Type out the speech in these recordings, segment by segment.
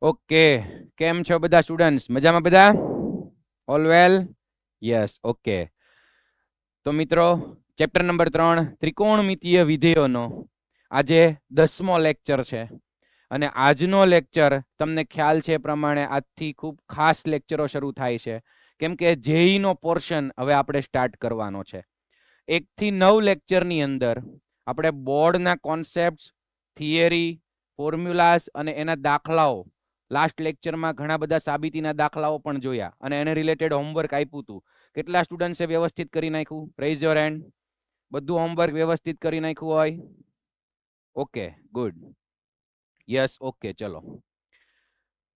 Okay, કેમ છો બધા સ્ટુડન્ટ્સ? મજામાં બધા? All well? Yes, okay. તો મિત્રો, ચેપ્ટર નંબર 3 ત્રિકોણમિતીય વિધેયોનો આજે 10મો લેક્ચર છે. અને આજનો લેક્ચર તમને ખ્યાલ છે એ પ્રમાણે આજથી ખૂબ ખાસ લેક્ચરો શરૂ થાય છે, કેમ કે જેઈ નો પોર્શન હવે આપણે સ્ટાર્ટ કરવાનો છે. 1 થી 9 લેક્ચરની અંદર આપણે બોર્ડના કોન્સેપ્ટ, થિયરી, ફોર્મ્યુલાસ અને એના દાખલાઓ, લાસ્ટ લેક્ચરમાં ઘણા બધા સાબિતીના દાખલાઓ પણ જોયા અને એને રિલેટેડ હોમવર્ક આપ્યું હતું. કેટલા સ્ટુડન્ટ્સે વ્યવસ્થિત કરી નાખ્યું? Raise your hand. બધું હોમવર્ક વ્યવસ્થિત કરી નાખ્યું હોય? Okay, good. Yes, okay. ચલો,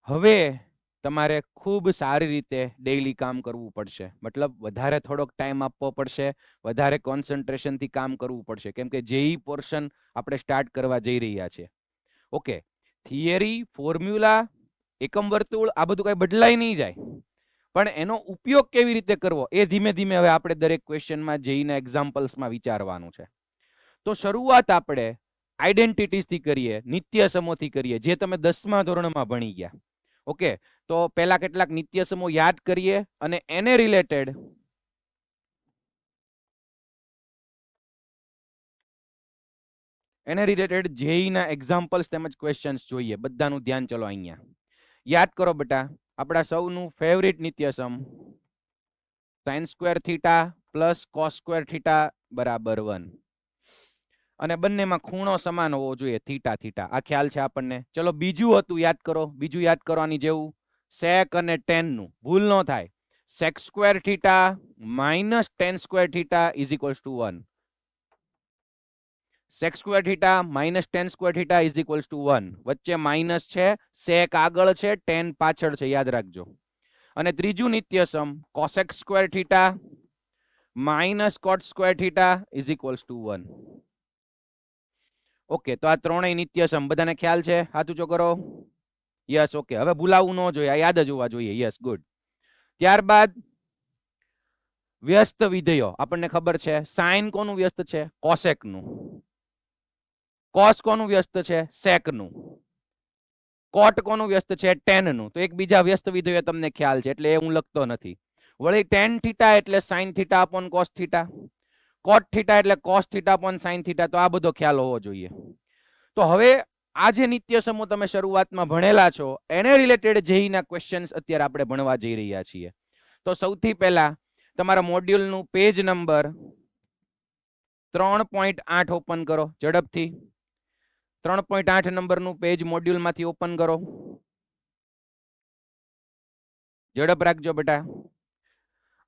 હવે તમારે ખૂબ સારી રીતે ડેઈલી કામ કરવું પડશે. મતલબ વધારે થોડોક ટાઈમ આપવો પડશે, વધારે કોન્સન્ટ્રેશનથી કામ કરવું પડશે, કેમ કે જેઈ પોર્શન આપણે સ્ટાર્ટ કરવા જઈ રહ્યા છીએ. ઓકે, થિયરી, ફોર્મ્યુલા, એકમ વર્તુળ આ બધું કઈ બદલાઈ નહીં જાય, પણ એનો ઉપયોગ કેવી રીતે કરવો એ ધીમે ધીમે હવે આપણે દરેક ક્વેશ્ચનમાં જેઈના એક્ઝામ્પલ્સમાં વિચારવાનું છે. તો શરૂઆત આપણે આઈડેન્ટિટીઝથી કરીએ, નિત્ય સમોથી કરીએ, જે તમે 10મા ધોરણમાં ભણી ગયા. ઓકે, તો પહેલા કેટલાક નિત્ય સમો યાદ કરીએ અને એને રિલેટેડ જેઈના એક્ઝામ્પલ્સ તેમજ ક્વેશ્ચન્સ જોઈએ. બધાનું ધ્યાન ચલો અહીંયા યાદ કરો બેટા. આપણા સૌનું ફેવરિટ નિત્યસમ sine square theta plus cos square theta બરાબર 1, અને બંનેમાં ખૂણો સમાન હોવો જોઈએ, થીટા થીટા. આ ખ્યાલ છે આપણને. ચલો, બીજું હતું, યાદ કરો. બીજું યાદ કરવાની જેવું, સેક અને ટેન નું. ભૂલ ન થાય. Sec square theta minus tan square theta is equals to 1. Sec square theta minus tan square theta is equals to 1. વચ્ચે માઇનસ છે, સેક આગળ છે, ટેન પાછળ છે, યાદ રાખજો. અને ત્રીજું નિત્યસમ cosec square theta minus cot square theta is equals to 1. Okay, તો આ ત્રણેય નિત્યસમ બધાને ખ્યાલ છે? હાથ ઊંચો કરો. Yes, okay. હવે ભૂલાવું ન જોઈએ, આ યાદ જ હોવા જોઈએ. Yes, good. ત્યારબાદ વ્યસ્ત વિધેયો. આપણને ખબર છે સાઇન કોનું વ્યસ્ત છે? કોસેક નું. કોસ કોનું વ્યસ્ત છે? સેક નું. કોટ કોનું વ્યસ્ત છે? ટેન નું. તો એક બીજા વ્યસ્ત વિધેયો તમને ખ્યાલ છે, એટલે એ હું લખતો નથી. વળી ટેન થીટા એટલે sine theta upon cos theta, cot theta એટલે cos theta upon sine theta. તો આ બધો ખ્યાલ હોવો જોઈએ. તો હવે આ જે નિત્યસમો તમે શરૂઆતમાં ભણેલા છો એને રિલેટેડ જેઈના ક્વેશ્ચન્સ અત્યારે આપણે ભણવા જઈ રહ્યા છીએ. તો સૌથી પહેલા તમારા મોડ્યુલનું પેજ નંબર 3.8 ઓપન કરો ઝડપથી. 3.8 નંબરનું પેજ મોડ્યુલમાંથી ઓપન કરો. ઝડપ રાખજો બેટા.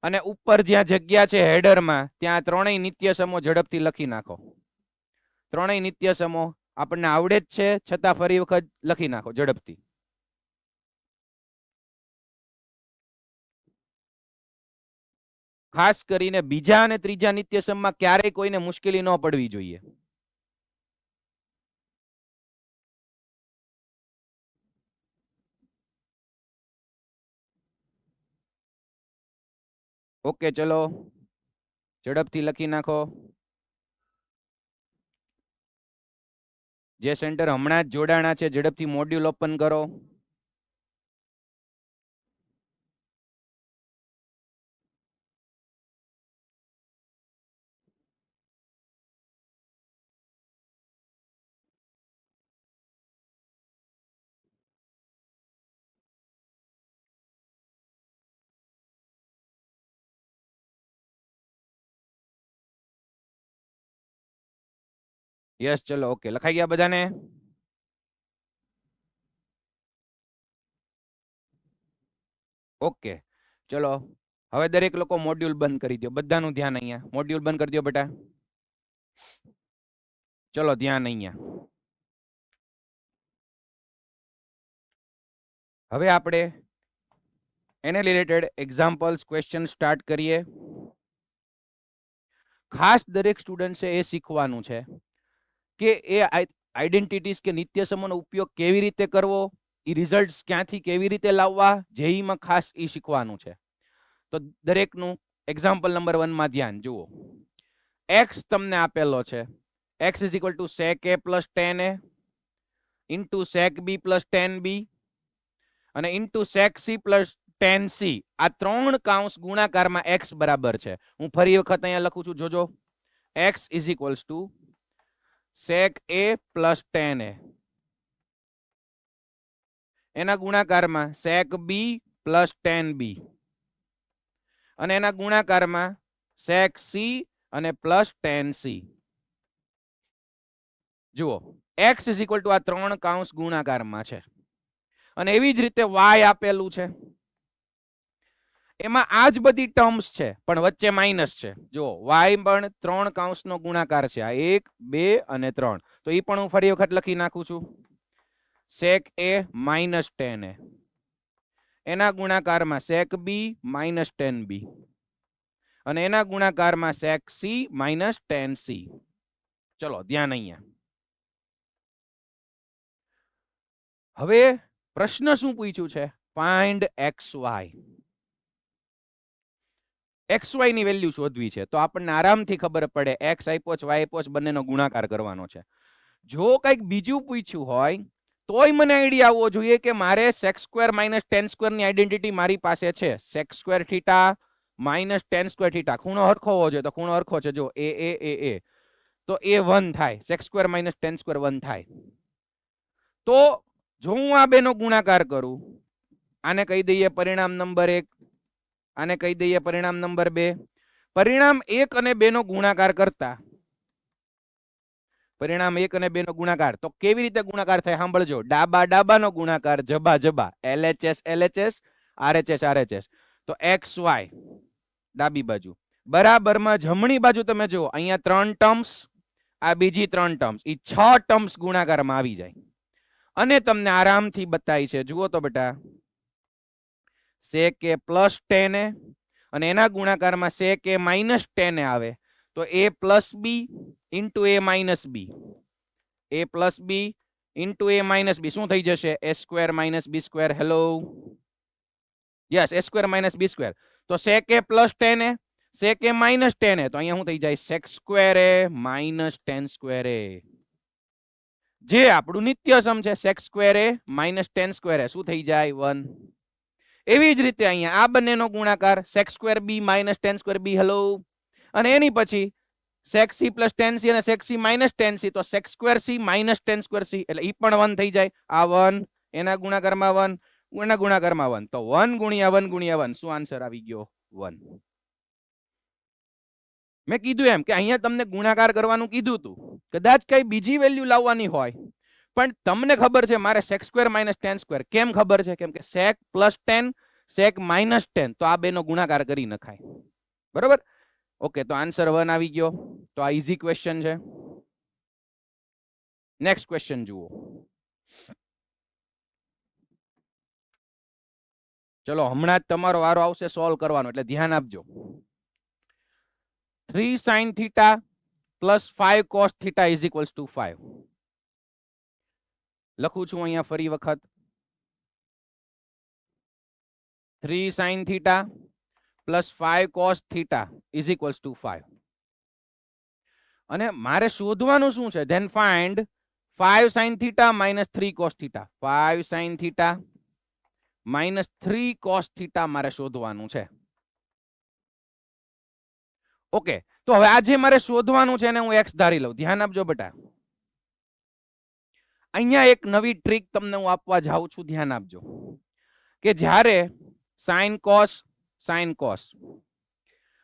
અને ઉપર જ્યાં જગ્યા છે હેડરમાં, ત્યાં ત્રણેય નિત્યસમો ઝડપથી લખી નાખો. ત્રણેય નિત્યસમો આપણને આવડે જ છે, છતાં ફરી વખત લખી નાખો ઝડપથી. ખાસ કરીને બીજા અને ત્રીજા નિત્યસમમાં ક્યારેય કોઈને મુશ્કેલી ન પડવી જોઈએ. ઓકે, ચલો ઝડપથી લખી નાખો. જે સેન્ટર હમણાં જ જોડાણા છે ઝડપથી મોડ્યુલ ઓપન કરો. યસ, ચલો, ઓકે. લખાઈ ગયા બધાને? ઓકે, ચલો. હવે દરેક લોકો મોડ્યુલ બંધ કરી દો. બધાનું ધ્યાન અહીંયા. મોડ્યુલ બંધ કરી દો બેટા. ચલો, ધ્યાન અહીંયા. હવે આપણે એને રિલેટેડ એક્ઝામ્પલ્સ ક્વેશ્ચન સ્ટાર્ટ કરીએ. ખાસ દરેક સ્ટુડન્ટ્સે એ શીખવાનું છે કે એ આઈડેન્ટિટીઝ કે નિત્યસમોનો ઉપયોગ કેવી રીતે કરવો, એ રિઝલ્ટ્સ ક્યાંથી કેવી રીતે લાવવા, જેઈમાં ખાસ એ શીખવાનું છે. તો દરેકનું એક્ઝામ્પલ નંબર 1 માં ધ્યાન જુઓ. એક્સ તમને આપેલો છે. X is equal to sec a plus tan a into sec b plus tan b અને into sec c plus tan c આ ત્રણ કાઉન્સ ગુણાકારમાં x બરાબર છે. હું ફરી વખત અહીંયા લખું છું, જોજો. x is equals two sec a plus tan a એના ગુણાકારમાં sec b plus tan b અને એના ગુણાકારમાં sec c અને પ્લસ tan c. જુઓ, x ઇઝ ઇક્વલ ટુ આ ત્રણ કાઉન્સ ગુણાકારમાં છે અને એવી જ રીતે y આપેલું છે. એમાં આ જ બધી ટર્મ્સ છે પણ વચ્ચે માઇનસ છે. જો y પણ ત્રણ કાઉન્સનો ગુણાકાર છે, આ 1 2 અને 3. તો એ પણ હું ફરી વખત લખી નાખું છું, sec a minus tan a એના ગુણાકારમાં sec b minus tan b અને એના ગુણાકારમાં sec c minus tan c. ચલો ધ્યાન અહીંયા. હવે પ્રશ્ન શું પૂછ્યું છે? Find xy. xy ની વેલ્યુ શોધવી છે તો આપણને આરામથી ખબર પડે x આપ્યો છે, y આપ્યો છે, બંનેનો ગુણાકાર કરવાનો છે. જો કંઈક બીજું પૂછ્યું હોય તોય મને આઈડિયા આવવો જોઈએ કે મારે sec square minus tan square ની આઈડેન્ટિટી મારી પાસે છે. sec square theta minus tan square theta, ખૂણો હરખો હોવો જોઈએ, તો ખૂણો હરખો છે. જો a તો a 1 થાય, sec square minus tan square 1 થાય. તો જો હું આ બેનો ગુણાકાર કરું, આને કહી દઈએ પરિણામ નંબર 1, આને કહી દઈએ પરિણામ નંબર 2. પરિણામ 1 અને 2 નો ગુણાકાર કરતા પરિણામ 1 અને 2 નો ગુણાકાર તો કેવી રીતે ગુણાકાર થાય સાંભળજો. ડાબા ડાબાનો ગુણાકાર, જબા જબા, LHS LHS, RHS RHS. તો XY ડાબી બાજુ બરાબરમાં જમણી બાજુ તમે જુઓ, અહીંયા 3 ટર્મ્સ, આ બીજી 3 ટર્મ્સ, એ 6 ટર્મ્સ ગુણાકારમાં આવી જાય અને તમને આરામથી બતાવી છે. જુઓ તો બેટા, sec a plus tan a અને એના ગુણાકારમાં sec a minus tan a આવે તો a plus b into a minus b, a plus b into a minus b શું થઈ જશે? a square minus b square. Hello, yes, a square minus b square. તો sec a plus tan a, sec a minus tan a, તો અહીંયા શું થઈ જાય? sec square a minus tan square a, જે આપણું નિત્ય સમ છે. sec square a minus tan square a શું થઈ જાય? 1. એવી જ રીતે અહીંયા આ બંનેનો ગુણાકાર sec square b minus tan square b. Hello, અને એની પછી sec c plus tan c અને sec c minus tan c, તો sec square c minus tan square c, એટલે ઈ પણ 1 થઈ જાય. આ 1 એના ગુણાકારમાં 1 એના ગુણાકારમાં 1, તો 1 ગુણ્યા 1 ગુણ્યા 1 શું આન્સર આવી ગયો? 1. મેં કીધું એમ કે અહીંયા તમને ગુણાકાર કરવાનું કીધું હતું, કદાચ કઈ બીજી વેલ્યુ લાવવાની હોય પણ તમને ખબર છે મારે sec square minus tan square. કેમ ખબર છે? કેમ કે sec plus tan, sec minus tan, તો આ બેનો ગુણાકાર કરી નખાય. બરોબર? ઓકે, તો આન્સર 1 આવી ગયો. તો આ ઈઝી ક્વેશ્ચન છે. નેક્સ્ટ ક્વેશ્ચન જુઓ. ચલો હમણાં જ તમારો વારો આવશે સોલ્વ કરવાનો, એટલે ધ્યાન આપજો. 3 sin theta plus 5 cos theta is equals to 5. લખું છું અહીંયા ફરી વખત. 3 sin theta plus 5 cos theta is equals to 5. અને મારે શોધવાનું શું છે? Then find 5 sin theta minus 3 cos theta. 5 sin theta minus 3 cos theta મારે શોધવાનું છે. ઓકે, તો હવે આ જે મારે શોધવાનું છે એને હું x ધારી લઉં. ધ્યાન આપજો બેટા, અહીંયા એક નવી ટ્રીક તમને હું આપવા જાઉં છું. ધ્યાન આપજો કે જ્યારે sin cos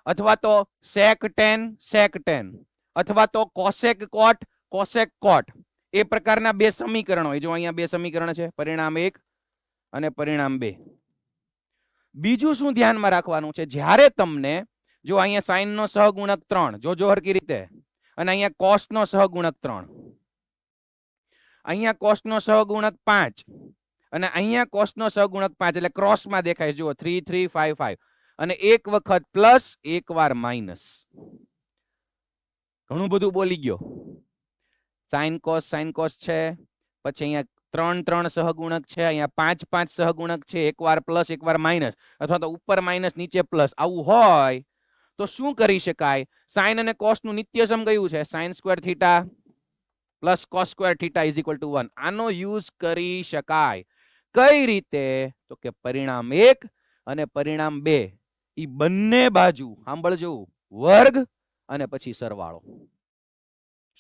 અથવા તો sec tan અથવા તો cosec cot એ પ્રકારના બે સમીકરણ હોય. જો અહીંયા બે સમીકરણ છે, પરિણામ 1 અને પરિણામ 2. બીજું શું ધ્યાનમાં રાખવાનું છે? જ્યારે તમને જો અહીંયા sin નો સહગુણક 3, જો હરકી રીતે, અને અહીંયા cos નો સહગુણક 3, અહીંયા cos નો સહગુણક 5 અને અહીંયા cos નો સહગુણક 5, એટલે ક્રોસ માં દેખાય. જુઓ 3 3 5 5 અને એક વખત પ્લસ, એક વાર માઇનસ. ઘણું બધું બોલી ગયો. sin cos છે, પછી અહીંયા 3 3 સહગુણક છે, અહીંયા 5 5 સહગુણક છે, એક વાર પ્લસ એક વાર માઇનસ, અથવા તો ઉપર માઇનસ નીચે પ્લસ, આવું હોય તો શું કરી શકાય? sin અને cos નું નિત્યસમ કયું છે? sin square theta plus cos square theta is equal to 1. આનો યુઝ કરી શકાય. કઈ રીતે? તો કે પરિણામ 1 અને પરિણામ 2 ઈ બંને બાજુ સાંભળજો વર્ગ અને પછી સરવાળો.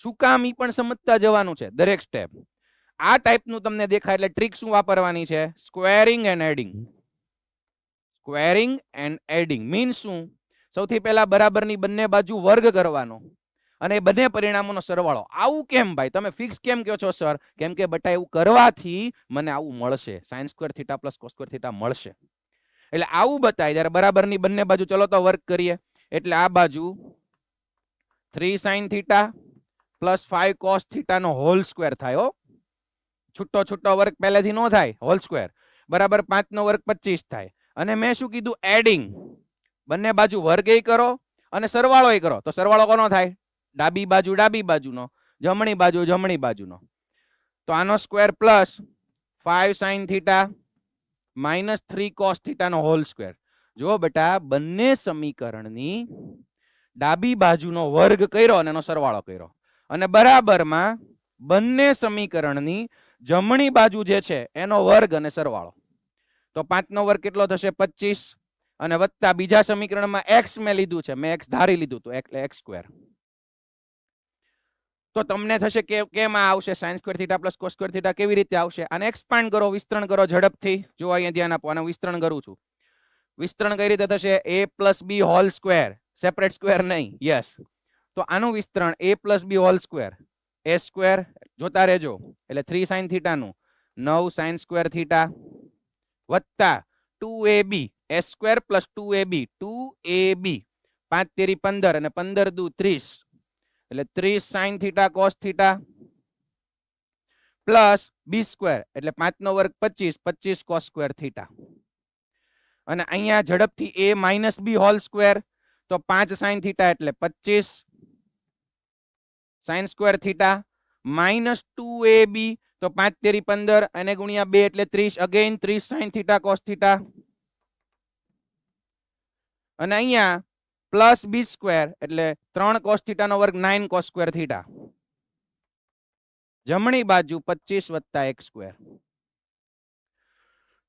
શું કામ ઈ પણ સમજતા જવાનું છે દરેક સ્ટેપ. આ ટાઈપનું તમને દેખાય એટલે ટ્રીક શું વાપરવાની છે? Squaring and adding. Squaring and adding means શું? સૌથી પહેલા બરાબરની બંને બાજુ વર્ગ કરવાનો અને બંને પરિણામોનો સરવાળો. આવું કેમ ભાઈ? તમે ફિક્સ કેમ કહો છો સર? કેમ કે બટા એવું કરવાથી મને આવું મળશે, sin square theta plus cos square theta મળશે. એટલે આવું બતાય જ્યારે બરાબરની બંને બાજુ ચલો તો વર્ગ કરીએ એટલે આ બાજુ 3 sin theta plus 5 cos theta નો હોલ સ્ક્વેર થાય. હો, છૂટો છૂટો વર્ગ પહેલેથી નો થાય, હોલ સ્ક્વેર બરાબર 5 નો વર્ગ 25 થાય. અને મેં શું કીધું? એડિંગ. બંને બાજુ વર્ગ એ કરો અને સરવાળો એ કરો. તો સરવાળો કોનો થાય? ડાબી બાજુનો, જમણી બાજુનો. તો આનો square plus 5 sin theta minus 3 cos theta નો હોલ સ્ક્વેર. જો બેટા બંને સમીકરણની ડાબી બાજુનો વર્ગ કર્યો અને એનો સરવાળો કર્યો અને બરાબરમાં બંને સમીકરણની જમણી બાજુ જે છે એનો વર્ગ અને સરવાળો. તો 5 નો વર્ગ કેટલો થશે? 25 અને વત્તા બીજા સમીકરણમાં x મેં લીધું છે, મેં x ધારી લીધું તો એટલે x સ્ક્વેર. તો તમને થશે કે કેમ આ આવશે? sin square theta plus cos square theta કેવી રીતે આવશે? આને એક્સપાન્ડ કરો, વિસ્તરણ કરો ઝડપથી. જો અહીંયા ધ્યાન આપો, આને વિસ્તરણ કરું છું. વિસ્તરણ કઈ રીતે થશે? a plus b whole square, separate square નહીં. યસ, તો આનું વિસ્તરણ a plus b whole square, a square જોતા રહેજો એટલે 3 sin થીટા નું 9 sin સ્ક્વેર થીટા વત્તા 2ab s square plus 2ab 2ab 5 તેરી 15 અને 15 દુ 30 એટલે 30 sin theta cos theta plus b square એટલે 5 નો વર્ગ 25 25 cos સ્ક્વેર થીટા. અને અહીંયા ઝડપથી a minus b whole square, તો 5 sin થીટા એટલે 25 sin square theta minus 2ab તો 5 તેરી 15 અને ગુણ્યા 2 એટલે 30 again 30 sin theta cos theta. અને અહીંયા પ્લસ b સ્ક્વેર એટલે 3 cos થીટા નો વર્ગ 9 cos સ્ક્વેર થીટા. જમણી બાજુ 25 વત્તા x સ્ક્વેર.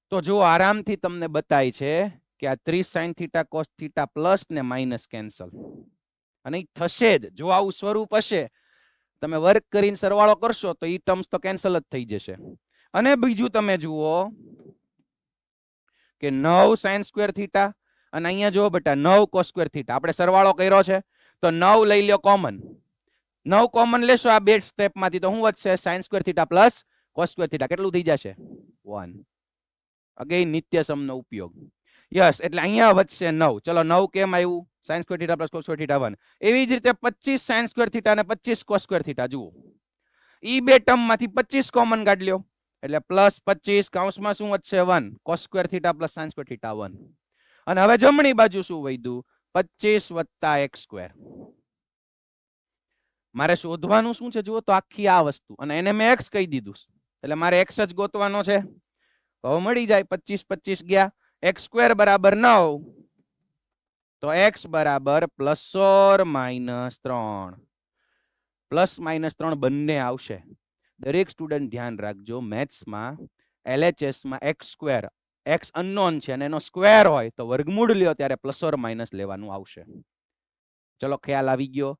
તો જો આરામથી તમને બતાય છે કે આ 30 sin theta cos theta plus ને માઇનસ કેન્સલ અને ઈ થશે જ. જો આવું સ્વરૂપ હશે, તમે વર્ક કરીને સરવાળો કરશો તો ઈ ટર્મ્સ તો કેન્સલ જ થઈ જશે. અને બીજું તમે જુઓ કે 9 sin સ્ક્વેર થીટા અને અહીંયા જો બેટા 9 cos સ્ક્વેર થીટા. આપણે સરવાળો કર્યો છે તો 9 લઈ લ્યો કોમન. 9 કોમન લેશો આ બે સ્ટેપમાંથી તો શું વધશે? sin square theta plus cos square theta. કેટલું થઈ જશે? 1. અગેન નિત્ય સમનો ઉપયોગ. યસ, એટલે અહીંયા વધશે 9. ચલો 9 કેમ આવ્યું? sin square theta plus cos square theta 1. એવી જ રીતે 25 sin સ્ક્વેર થીટા અને 25 cos સ્ક્વેર થીટા. જુઓ ઈ બે ટર્મમાંથી 25 કોમન કાઢ લ્યો એટલે પ્લસ 25 કૌંસમાં શું વધશે? 1 cos square theta plus sin square theta 1. અને હવે જમણી બાજુ શું વધ્યું? 25 વત્તા x સ્ક્વેર. મારે શોધવાનું શું છે? જુઓ તો આખી આ વસ્તુ, અને એને મેં x કહી દીધું એટલે મારે x જ ગોતવાનો છે. હવે મળી જાય 25 25 ગયા, x સ્ક્વેર બરાબર 9 તો x બરાબર plus or minus 3. Plus minus 3 બંને આવશે. દરેક સ્ટુડન્ટ ધ્યાન રાખજો, મેથ્સમાં LHSમાં x સ્ક્વેર, x અનનોન છે અને એનો સ્ક્વેર હોય તો વર્ગમૂળ લ્યો ત્યારે પ્લસ ઓર માઇનસ લેવાનું આવશે. ચલો ખ્યાલ આવી ગયો.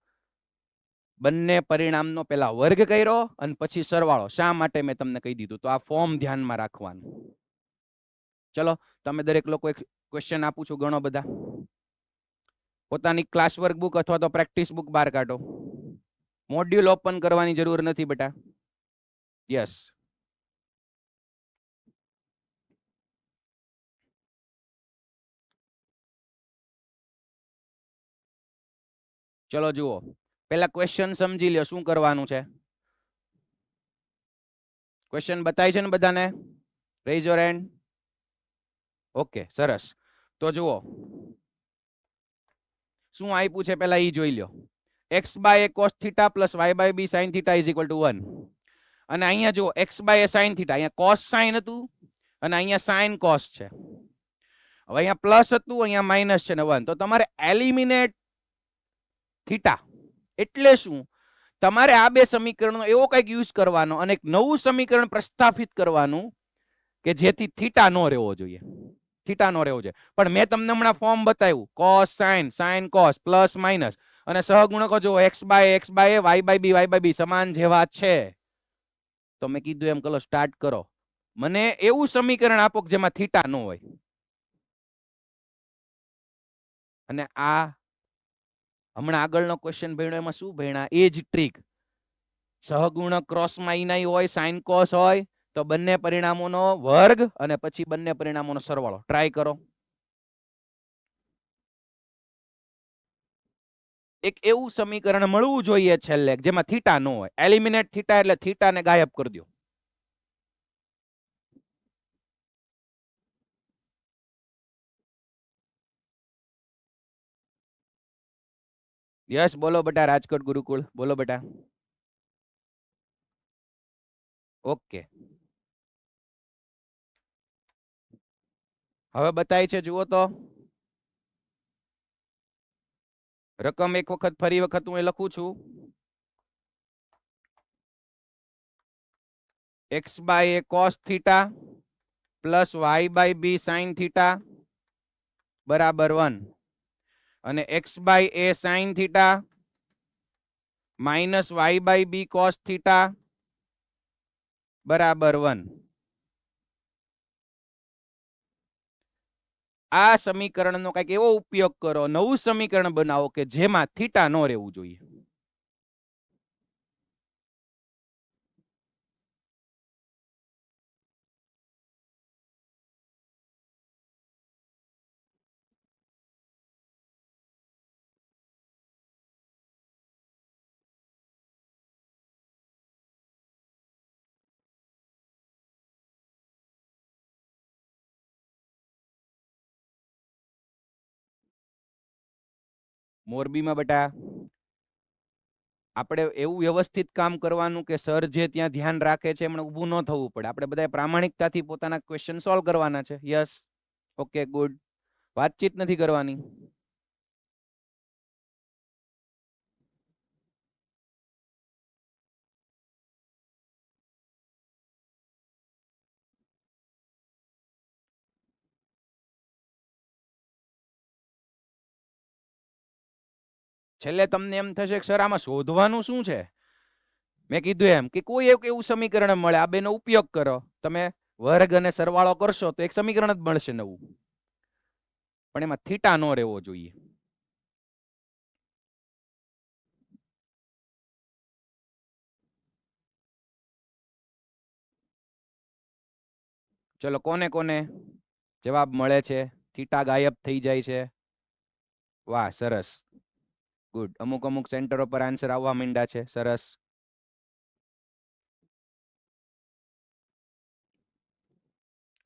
બંને પરિણામનો પહેલા વર્ગ કર્યો અને પછી સરવાળો. શા માટે મેં તમને કહી દીધું? તો આ ફોર્મ ધ્યાનમાં રાખવાનું. ચલો તમે દરેક લોકો એક ક્વેશ્ચન આપું છું ઘણો બધા. પોતાની ક્લાસ વર્ક બુક અથવા તો પ્રેક્ટિસ બુક બહાર કાઢો. મોડ્યુલ ઓપન કરવાની જરૂર નથી બેટા. યસ, ચલો જુઓ પહેલા ક્વેશ્ચન સમજી લ્યો શું કરવાનું છે. ક્વેશ્ચન બતાય છે ને બધાને? Rays your hand. ઓકે, સરસ. તો જુઓ શું આપ્યું છે પહેલા ઈ જોઈ લ્યો. x by a cos theta plus y by b sin theta is equal to 1. અને અહીંયા જુઓ x by a sin theta, અહીંયા cos sin હતું અને અહીંયા sin cos છે. હવે અહીંયા પ્લસ હતું, અહીંયા માઇનસ છે ને 1. તો તમારે એલિમિનેટ થીટા એટલે શું? તમારે આ બે સમીકરણનો એવો કંઈક યુઝ કરવાનો અને એક નવું સમીકરણ પ્રસ્થાપિત કરવાનું કે જેથી થીટા નો રહેવો જોઈએ, થીટા નો રહેવો જોઈએ. પણ મેં તમને હમણાં ફોર્મ બતાવ્યું, cos sine, sine cos, plus minus, અને સહગુણકો જો x by a, y by b સમાન જેવા છે. તો મેં કીધું એમ ચલો સ્ટાર્ટ કરો. મને એવું સમીકરણ આપો કે જેમાં થીટા ન હોય. અને આ હમણાં આગળનો ક્વેશ્ચન ભણ્યો એમાં શું ભણ્યા? એ જ ટ્રીક. સહગુણક ક્રોસમાં ઇનાઈ હોય, સાઇન કોસ હોય, તો બંને પરિણામોનો વર્ગ અને પછી બંને પરિણામોનો સરવાળો. ટ્રાય કરો. એક એવું સમીકરણ મળવું જોઈએ છેલ્લે જેમાં થીટા ન હોય. એલિમિનેટ થીટા એટલે થીટાને ગાયબ કરી દો. યસ, બોલો બેટા. રાજકોટ ગુરુકુળ, બોલો બેટા. ઓકે, હવે બતાય છે, જુઓ તો. રકમ એક વખત ફરી વખત હું એ લખું છું. x by a cos theta plus y by b sin theta બરાબર 1, અને x by a sin theta minus y by b cos theta બરાબર 1. આ સમીકરણનો કંઈક એવો ઉપયોગ કરો, નવું સમીકરણ બનાવો કે જેમાં થીટા ન રહેવું જોઈએ. મોરબીમાં બેટા આપણે એવું વ્યવસ્થિત કામ કરવાનું કે સર જે ત્યાં ધ્યાન રાખે છે એમણે ઊભું ન થવું પડે. આપણે બધા પ્રામાણિકતાથી પોતાના ક્વેશ્ચન સોલ્વ કરવાના છે. Yes, okay, good. વાતચીત નથી કરવાની. છેલ્લે તમને એમ થશે કે સર આમાં શોધવાનું શું છે? મેં કીધું એમ કે કોઈ એક એવું સમીકરણ મળે, આ બેનો ઉપયોગ કરો, તમે વર્ગ અને સરવાળો કરશો તો એક સમીકરણ જ મળશે નવું. પણ એમાં થીટા નો રહેવો જોઈએ. ચલો, કોને કોને જવાબ મળે છે? થીટા ગાયબ થઈ જાય છે. વાહ, સરસ, ગુડ. અમુક અમુક સેન્ટરો પર આન્સર આવવા માંડ્યા છે. સરસ.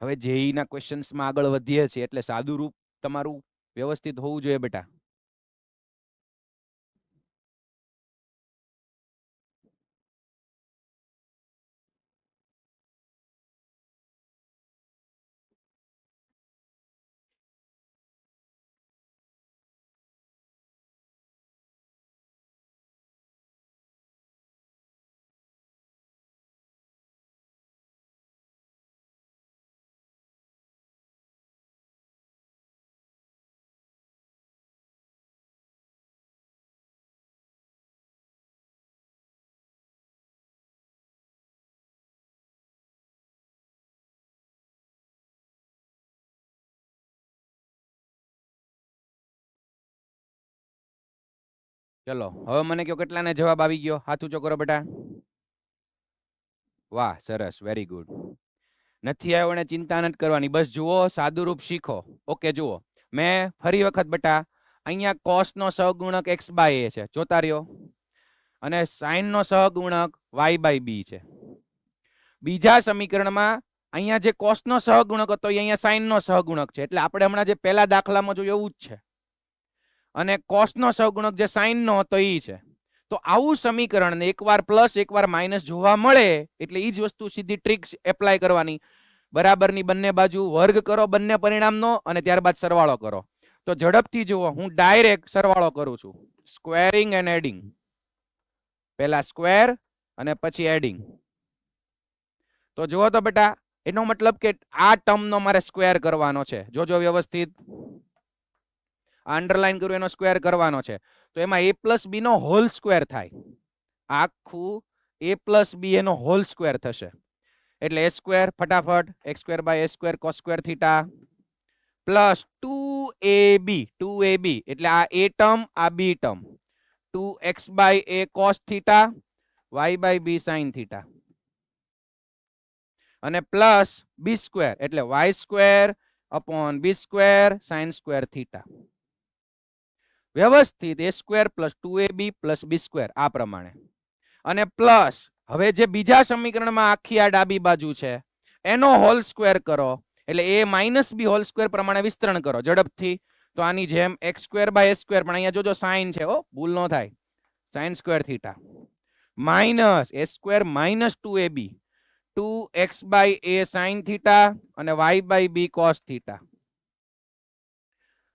હવે જેઈ ના ક્વેશ્ચન્સમાં આગળ વધીએ છીએ એટલે સાદું રૂપ તમારું વ્યવસ્થિત હોવું જોઈએ બેટા. ચલો, હવે મને કહો કેટલાને જવાબ આવી ગયો? હાથ ઊંચો કરો બેટા. વાહ, સરસ, વેરી ગુડ. નથી આવ્યો ને ચિંતા નથી કરવાની. બસ જુઓ, સાદું રૂપ શીખો. ઓકે, જુઓ, મેં ફરી વખત બેટા અહીંયા કોસ નો સહગુણક x બાય a છે, જોતા રહ્યો, અને સાઇન નો સહગુણક y બાય b છે. બીજા સમીકરણમાં અહીંયા જે કોસ નો સહગુણક હતો એ અહીંયા સાઇન નો સહગુણક છે. એટલે આપણે હમણાં જે પહેલા દાખલામાં જોયું એવું જ છે. અને કોસ નો સહગુણક જે સાઇન નો હતો એ છે. તો આવું સમીકરણ એકવાર પ્લસ એકવાર માઇનસ જોવા મળે એટલે એ જ વસ્તુ સીધી ટ્રીક એપ્લાય કરવાની. બરાબરની બંને બાજુ વર્ગ કરો બંને પરિણામનો અને ત્યારબાદ સરવાળો કરો. તો ઝડપથી જુઓ, હું ડાયરેક્ટ સરવાળો કરું છું. Squaring and adding. પહેલા સ્ક્વેર અને પછી એડિંગ. તો જુઓ તો બેટા, એનો મતલબ કે આ ટર્મનો મારે સ્ક્વેર કરવાનો છે. જોજો વ્યવસ્થિત, અંડરલાઈન કર્યું એનો સ્ક્વેર કરવાનો છે. તો એમાં a પ્લસ બી નો હોલ સ્ક્વેર થાય. આખું a પ્લસ બી એનો હોલ સ્ક્વેર થશે. એટલે a સ્ક્વેર ફટાફટ x square by a square cos square theta plus 2ab 2ab એટલે આ a ટર્મ આ b term 2x by a cos theta y by b sin theta અને plus b square એટલે y square upon b square sin square theta. વ્યવસ્થિત a square plus 2ab plus b square આ પ્રમાણે. અને plus હવે જે બીજા સમીકરણમાં આખી આ ડાબી બાજુ છે એનો હોલ સ્ક્વેર કરો એટલે a minus b whole square પ્રમાણે વિસ્તરણ કરો ઝડપથી. તો આની જેમ x square by a square, પણ અહીંયા જોજો સાઇન છે, ભૂલ ન થાય, sin square theta minus a square minus 2ab 2x by a sin theta અને y by b cos theta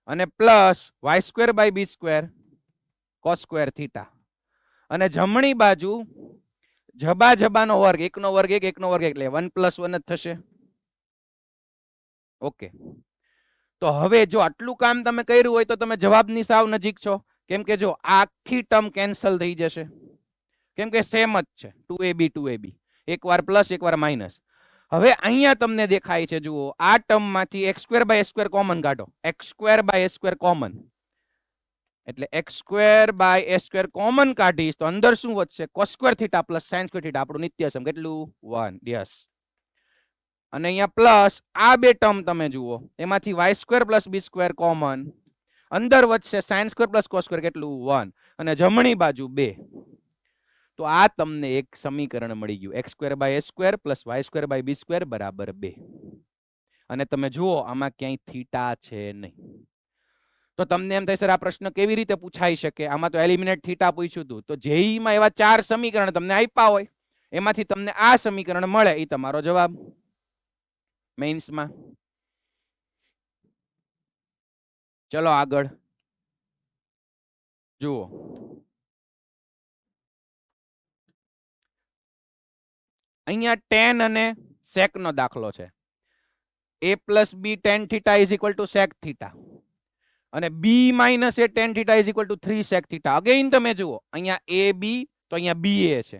અને plus y square by b square cos square theta. અને જમણી બાજુ જબા જબાનો વર્ગ, એકનો વર્ગ એક, એકનો વર્ગ એક, એટલે 1 પ્લસ 1 જ થશે. ઓકે, તો હવે જો આટલું કામ તમે કર્યું હોય તો તમે જવાબની સાવ નજીક છો. કેમ કે જો આખી ટર્મ કેન્સલ થઈ જશે, કેમ કે સેમ જ છે 2ab 2ab, એકવાર પ્લસ એકવાર માઇનસ. હવે અહીંયા તમને દેખાય છે, જુઓ આ ટર્મમાંથી x square by a square common કાઢો, x square by a square common એટલે x square by a square common કાઢીશ તો અંદર શું વધશે, cos square theta plus sin square theta, આપણું નિત્યસમ કેટલું 1. યસ. અને અહીંયા પ્લસ આ બે ટર્મ તમે જુઓ એમાંથી y square plus b square common, અંદર વધશે sin square plus cos square કેટલું 1 અને જમણી બાજુ 2. તો આ તમને એક સમીકરણ મળી ગયું, x square by a square plus y square by b square બરાબર 2. અને તમે જુઓ આમાં ક્યાંય થીટા છે નહીં. તો તમને એમ થાય સર આ પ્રશ્ન કેવી રીતે પૂછાઈ શકે, આમાં તો એલિમિનેટ થીટા પૂછ્યું હતું. તો જેઈમાં એવા 4 સમીકરણ તમને આપ્યા હોય એમાંથી તમને આ સમીકરણ મળે એ તમારો જવાબ મેઇન્સમાં. ચલો આગળ જુઓ, અહીંયા tan અને sec નો દાખલો છે. a plus b tan theta is equal two sec theta અને b minus a tan theta is equal two 3 sec theta. Again તમે જુઓ અહીંયા a b તો અહીંયા b a છે,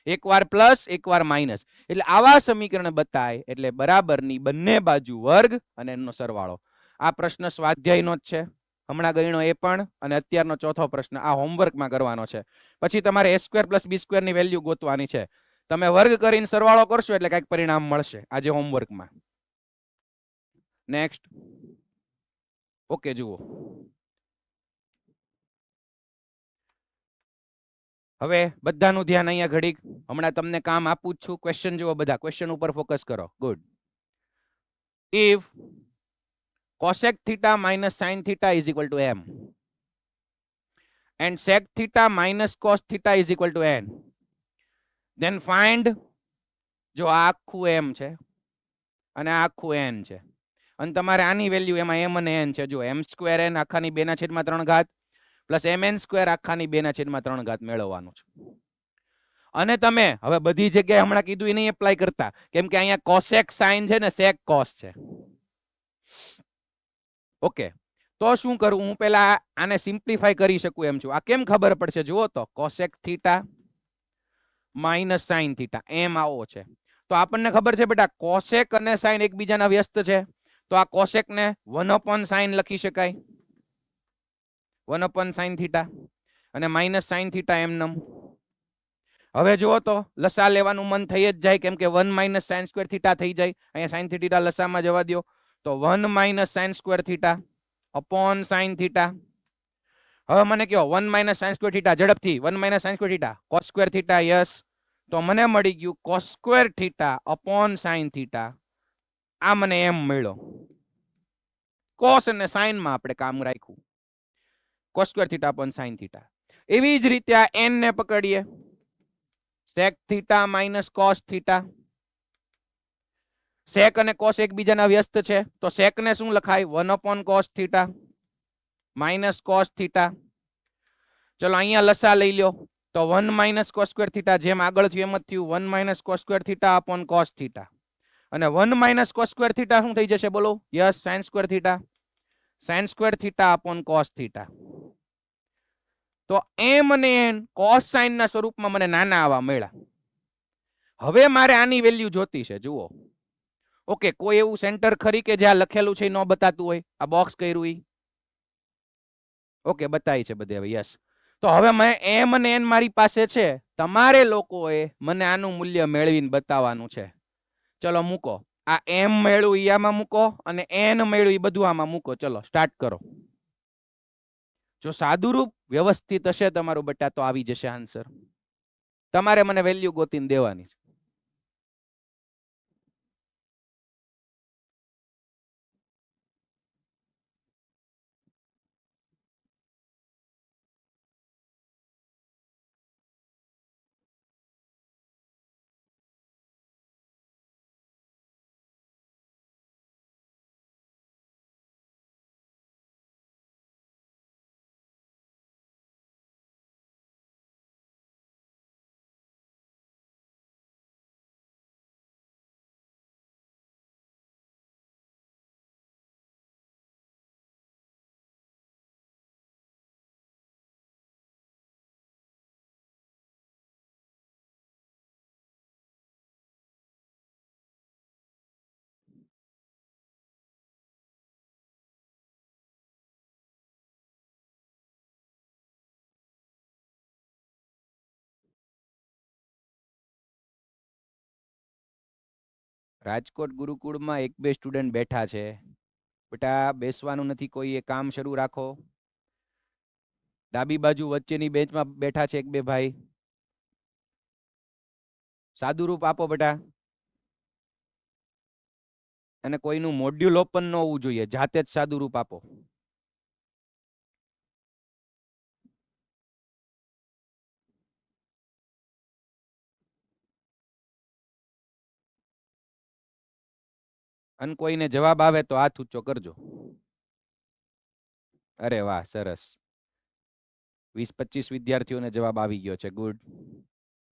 એકવાર પ્લસ એકવાર માઇનસ, એટલે આવા સમીકરણ બતાય એટલે બરાબરની બંને બાજુ વર્ગ અને એનો સરવાળો. આ પ્રશ્ન સ્વાધ્યાયનો જ છે, હમણાં ગણ્યો એ પણ, અને અત્યારનો ચોથો પ્રશ્ન આ હોમવર્કમાં કરવાનો છે. પછી તમારે a square plus b square ની વેલ્યુ ગોતવાની છે. તમે વર્ગ કરીને સરવાળો કરશો એટલે કઈક પરિણામ મળશે આજે હોમવર્કમાં. નેક્સ્ટ. ઓકે, જુઓ હવે બધાનું ધ્યાન અહીંયા ઘડીક, હમણાં તમને કામ આપું જ છું. ક્વેશ્ચન જુઓ, બધા ક્વેશ્ચન ઉપર ફોકસ કરો. Good. If cosec theta minus sin theta is equal to m and sec theta minus cos theta is equal to n, then find, જો આ આખું m છે અને આ આખું n છે અને તમારે આની વેલ્યુ એમાં m અને n છે. જો m સ્ક્વેર n આખાની 2/3 ઘાત પ્લસ mn સ્ક્વેર આખાની 2/3 ઘાત મેળવવાનું છે. અને તમે હવે બધી જગ્યાએ હમણાં કીધું એ નહીં એપ્લાય કરતા, કેમ કે અહીંયા cosec sin છે ને sec cos છે. ઓકે, તો શું કરું, હું પેલા આને સિમ્પ્લિફાય કરી શકું એમ છું. આ કેમ ખબર પડશે જુઓ તો, cosec theta minus sin theta એમ આવો છે. તો આપણને ખબર છે બેટા cosec અને sin એકબીજાના વ્યસ્ત છે, તો આ cosec ને 1/sin લખી શકાય, 1/sin થીટા અને માઇનસ sin થીટા એમનેમ. હવે જુઓ તો લસા લેવાનું મન થઈ જ જાય, કેમ કે 1 માઇનસ sin સ્ક્વેર થીટા થઈ જાય. અહીંયા sin થીટા લસામાં જવા દો તો 1 minus sin square theta upon sin theta. હવે મને કહો 1 માઇનસ sin સ્ક્વેર થીટા, ઝડપથી 1 minus sin square theta cos square theta. Yes, તો મને મળી ગયું cos square theta upon sin theta. આ મને એમ મળ્યો. cos અને sin માં આપણે કામ રાખ્યું, cos square theta upon sin theta. એવી જ રીતે આ n ને પકડીએ, sec theta minus cos theta. sec અને cos એકબીજાના વ્યસ્ત છે, તો sec ને શું લખાય, 1/cos theta minus cos theta. ચલો અહીંયા લસા લઈ લ્યો તો 1 માઇનસ cos સ્ક્વેર થીટા, જેમ આગળ થયું એમ જ થયું, 1 minus cos square theta upon cos theta. અને 1 માઇનસ કોસ સ્ક્વેર થીટા શું થઈ જશે બોલો? Yes, sign square theta. Sign square theta upon cos theta. તો એમ અને એન કોસ સાઇન ના સ્વરૂપમાં મને નાના આવા મળ્યા. હવે મારે આની વેલ્યુ જોતી છે. જુઓ, ઓકે, કોઈ એવું સેન્ટર ખરી કે જ્યાં લખેલું છે ન બતાતું હોય? આ બોક્સ કર્યું ઈ ઓકે બતાવી છે બધે હવે. યસ. તો હવે મેં એમ અને એન મારી પાસે છે. તમારે લોકોએ મને આનું મૂલ્ય મેળવીને બતાવવાનું છે. ચલો મૂકો. આ એમ મેળવ્યું ઈ આમાં મૂકો અને એન મેળવ્યું ઈ બધું આમાં મૂકો. ચલો સ્ટાર્ટ કરો. જો સાદુરૂપ વ્યવસ્થિત હશે તમારું બટા તો આવી જશે આન્સર. તમારે મને વેલ્યુ ગોતીને દેવાની છે. રાજકોટ ગુરુકુળમાં 1-2 સ્ટુડન્ટ બેઠા છે. બેટા બેસવાનું નથી. કોઈ એ કામ શરૂ રાખો. ડાબી બાજુ વચ્ચેની બેન્ચમાં બેઠા છે 1-2 ભાઈ. સાદુરૂપ આપો બેટા. અને કોઈનું મોડ્યુલ ઓપન ન હોવું જોઈએ. જાતે જ સાદુરૂપ આપો. અને કોઈને જવાબ આવે તો હાથ ઊંચો કરજો. અરે વાહ, સરસ. 20-25 વિદ્યાર્થીઓને જવાબ આવી ગયો છે. ગુડ.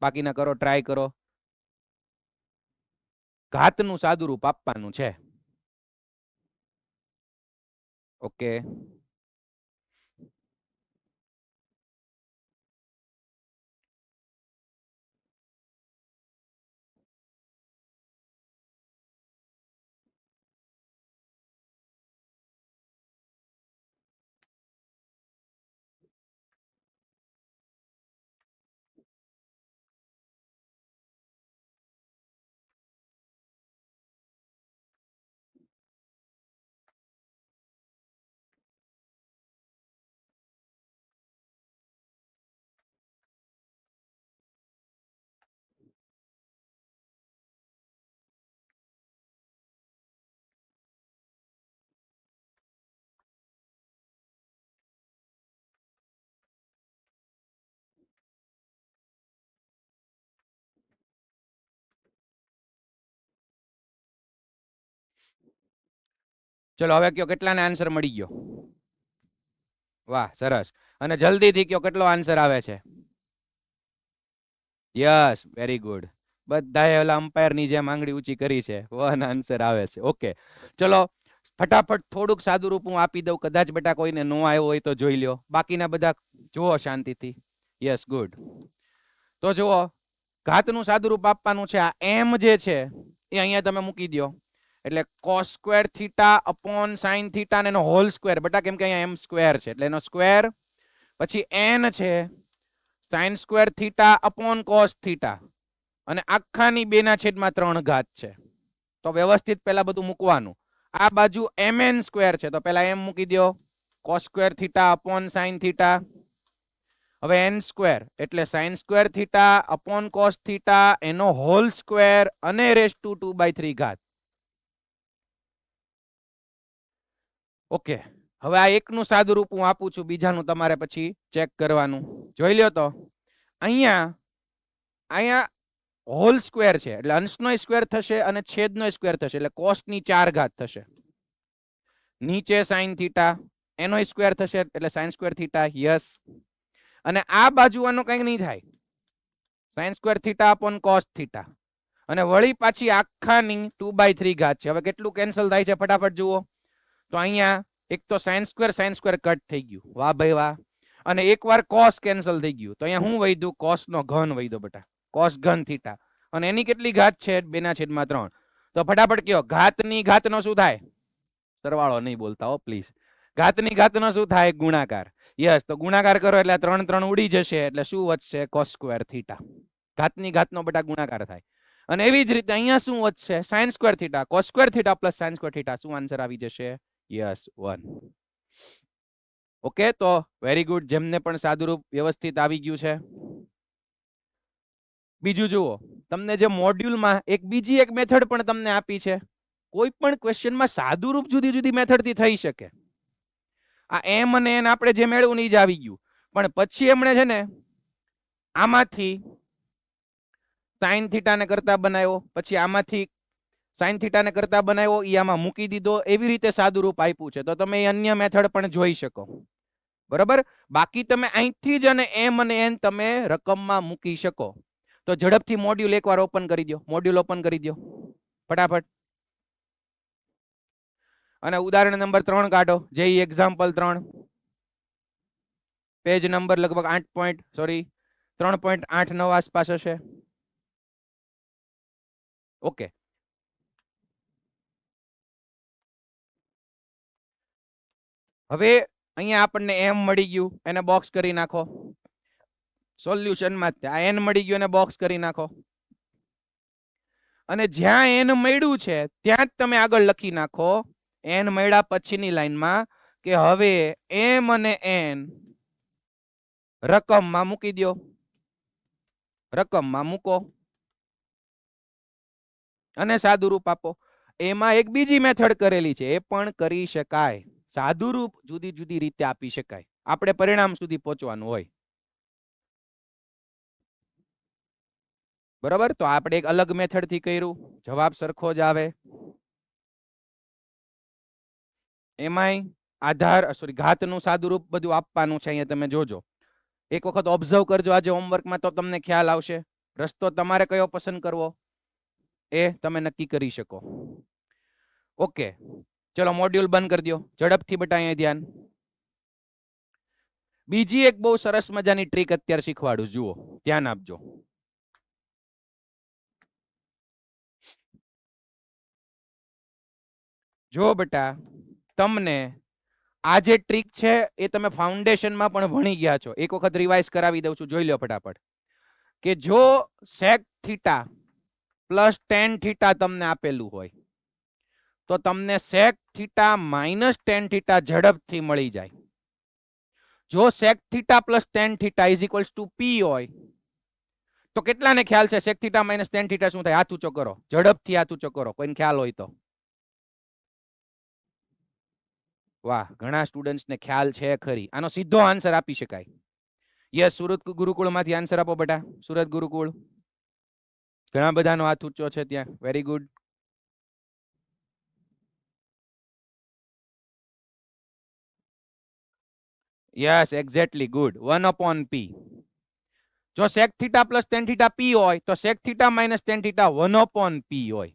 બાકીના કરો, ટ્રાય કરો. ઘાતનું સાદુરૂપ આપવાનું છે. ઓકે. ચલો હવે કયો કેટલાને આન્સર મળી ગયો? વાહ, સરસ. અને જલ્દીથી કયો કેટલો આન્સર આવે છે? Yes, very good. બધાએ ઓલા અમ્પાયરની જેમ આંગળી ઊંચી કરી છે. 1 આન્સર આવે છે. ઓકે, ચલો ફટાફટ થોડુંક સાદુરૂપ હું આપી દઉં. કદાચ બેટા કોઈને નો આવ્યો હોય તો જોઈ લ્યો. બાકીના બધા જુઓ શાંતિથી. Yes, good. તો જુઓ, ઘાતનું સાદુરૂપ આપવાનું છે. આ એમ જે છે એ અહીંયા તમે મૂકી દો. એટલે cos square theta upon sine theta ને એનો હોલ સ્ક્વેર. બેટા કેમ કે અહીંયા એમ સ્ક્વેર છે એટલે એનો સ્ક્વેર. પછી એન છે sign square theta upon cos theta. અને આખાની 2/3 ઘાત છે. તો વ્યવસ્થિત પેલા બધું મૂકવાનું. આ બાજુ mn સ્ક્વેર છે તો પેલા એમ મૂકી દો. Cos square theta upon sine theta. હવે n સ્ક્વેર એટલે sine square theta upon cos theta એનો હોલ સ્ક્વેર અને રેસ ટુ 2/3 ઘાત. ઓકે, હવે આ એકનું સાદુરૂપ હું આપું છું. બીજાનું તમારે પછી ચેક કરવાનું. જોઈ લ્યો તો અહીંયા અહીંયા હોલ સ્ક્વેર છે એટલે અંશનો સ્ક્વેર થશે અને છેદનો સ્ક્વેર થશે એટલે કોસની 4 ઘાત થશે. નીચે સાઇન થીટા એનો સ્ક્વેર થશે એટલે સાઇન સ્ક્વેર થીટા. યસ. અને આ બાજુ આનો કંઈ નહીં થાય. Sign square theta upon cos theta. અને વળી પાછી આખાની 2/3 ઘાત છે. હવે કેટલું કેન્સલ થાય છે ફટાફટ જુઓ. તો અહીંયા એક તો sin સ્ક્વેર કટ થઈ ગયું, વાહ ભાઈ વાહ. અને એકવાર cos કેન્સલ થઈ ગયું, તો અહીંયા શું વધ્યું? cos નો ઘન વધ્યો બેટા, cos ઘન થીટા. અને એની કેટલી ઘાત છે? 2/3. તો ફટાફટ કયો, ઘાતની ઘાતનો શું થાય? સરવાળો નહીં બોલતા હો પ્લીઝ. ઘાતની ઘાતનો શું થાય? ગુણાકાર. યસ, તો ગુણાકાર કરો એટલે 3 3 ઉડી જશે, એટલે શું વધશે? cos square theta. ઘાતની ઘાતનો બેટા ગુણાકાર થાય. અને એવી જ રીતે અહીંયા શું વધશે? sin square theta, cos square theta plus sin square theta. શું આન્સર આવી જશે? યસ, 1. ઓકે, તો વેરી ગુડ. જેમને પણ સાદુરૂપ વ્યવસ્થિત આવી ગયું છે. બીજું જુઓ, તમને જે મોડ્યુલમાં બીજી એક મેથડ પણ તમને આપી છે. કોઈ પણ ક્વેશ્ચનમાં સાદુરૂપ જુદી જુદી મેથડથી થઈ શકે. આ એમ અને એન આપણે જે મેળવું ને એ જ આવી ગયું, પણ પછી એમણે છે ને આમાંથી સાઇન થીટા ને કરતા બનાવ્યો, પછી આમાંથી સાઇન થીટા ને કરતા બનાવ્યો, એ આમાં મૂકી દીધો. એવી રીતે સાદુરૂપ આપ્યું છે, તો તમે અન્ય મેથડ પણ જોઈ શકો. બરાબર. બાકી તમે અહીંથી જ અને એમ અને એન તમે રકમમાં મૂકી શકો. તો ઝડપથી મોડ્યુલ એકવાર ઓપન કરી દો. મોડ્યુલ ઓપન કરી દો ફટાફટ. અને ઉદાહરણ નંબર 3 કાઢો. જેઈ એક્ઝામ્પલ 3, પેજ નંબર લગભગ 3.89 આસપાસ હશે. ઓકે, હવે અહીંયા આપણને એમ મળી ગયું, એને બોક્સ કરી નાખો. સોલ્યુશનમાં આ એન મળી ગયું, એને બોક્સ કરી નાખો. અને જ્યાં એન મળ્યું છે ત્યાં જ તમે આગળ લખી નાખો. એન મળ્યા પછીની લાઈનમાં કે હવે એમ અને એન રકમમાં મૂકી દો. રકમમાં મૂકો અને સાદુરૂપ આપો. એમાં એક બીજી મેથડ કરેલી છે, એ પણ કરી શકાય. સાદુરૂપ જુદી જુદી રીતે આપી શકાય. આપણે પરિણામ સુધી પહોંચવાનું હોય. બરાબર. તો આપણે એક અલગ મેથડ થી કર્યું, જવાબ સરખો જ આવે. એમાંય આધાર ઘાતનું સાદુરૂપ બધું આપવાનું છે. અહીંયા તમે જોજો, એક વખત ઓબ્ઝર્વ કરજો આજે હોમવર્કમાં, તો તમને ખ્યાલ આવશે. રસ્તો તમારે કયો પસંદ કરવો એ તમે નક્કી કરી શકો. ઓકે, ચલો મોડ્યુલ બંધ કરી દો ઝડપથી બેટા. અહીંયા ધ્યાન. બીજી એક બહુ સરસ મજાની ટ્રીક અત્યારે શીખવાડું, જુઓ, ધ્યાન આપજો. જો બેટા, તમને આ જે ટ્રીક છે એ તમે ફાઉન્ડેશનમાં પણ ભણી ગયા છો. એક વખત રિવાઇઝ કરાવી દઉં છું, જોઈ લો ફટાફટ. કે જો sec theta plus tan theta તમને આપેલું હોય, તો તમને sec theta minus tan theta ઝડપથી મળી જાય. જો sec theta plus tan theta is equals two p હોય, તો કેટલાને ખ્યાલ છે sec theta minus tan theta શું થાય? હાથ ઊંચો કરો, ઝડપથી હાથ ઊંચો કરો, કોઈને ખ્યાલ હોય તો. વાહ, ઘણા સ્ટુડન્ટ્સને ખ્યાલ છે ખરી. આનો સીધો આન્સર આપી શકાય. યસ, સુરત ગુરુકુળમાંથી આન્સર આપો બેટા. સુરત ગુરુકુળ, ઘણા બધાનો હાથ ઊંચો છે ત્યાં. Very good. Yes, exactly, good. 1/p. જો sec theta plus tan theta p હોય, તો sec theta minus tan theta 1/p હોય.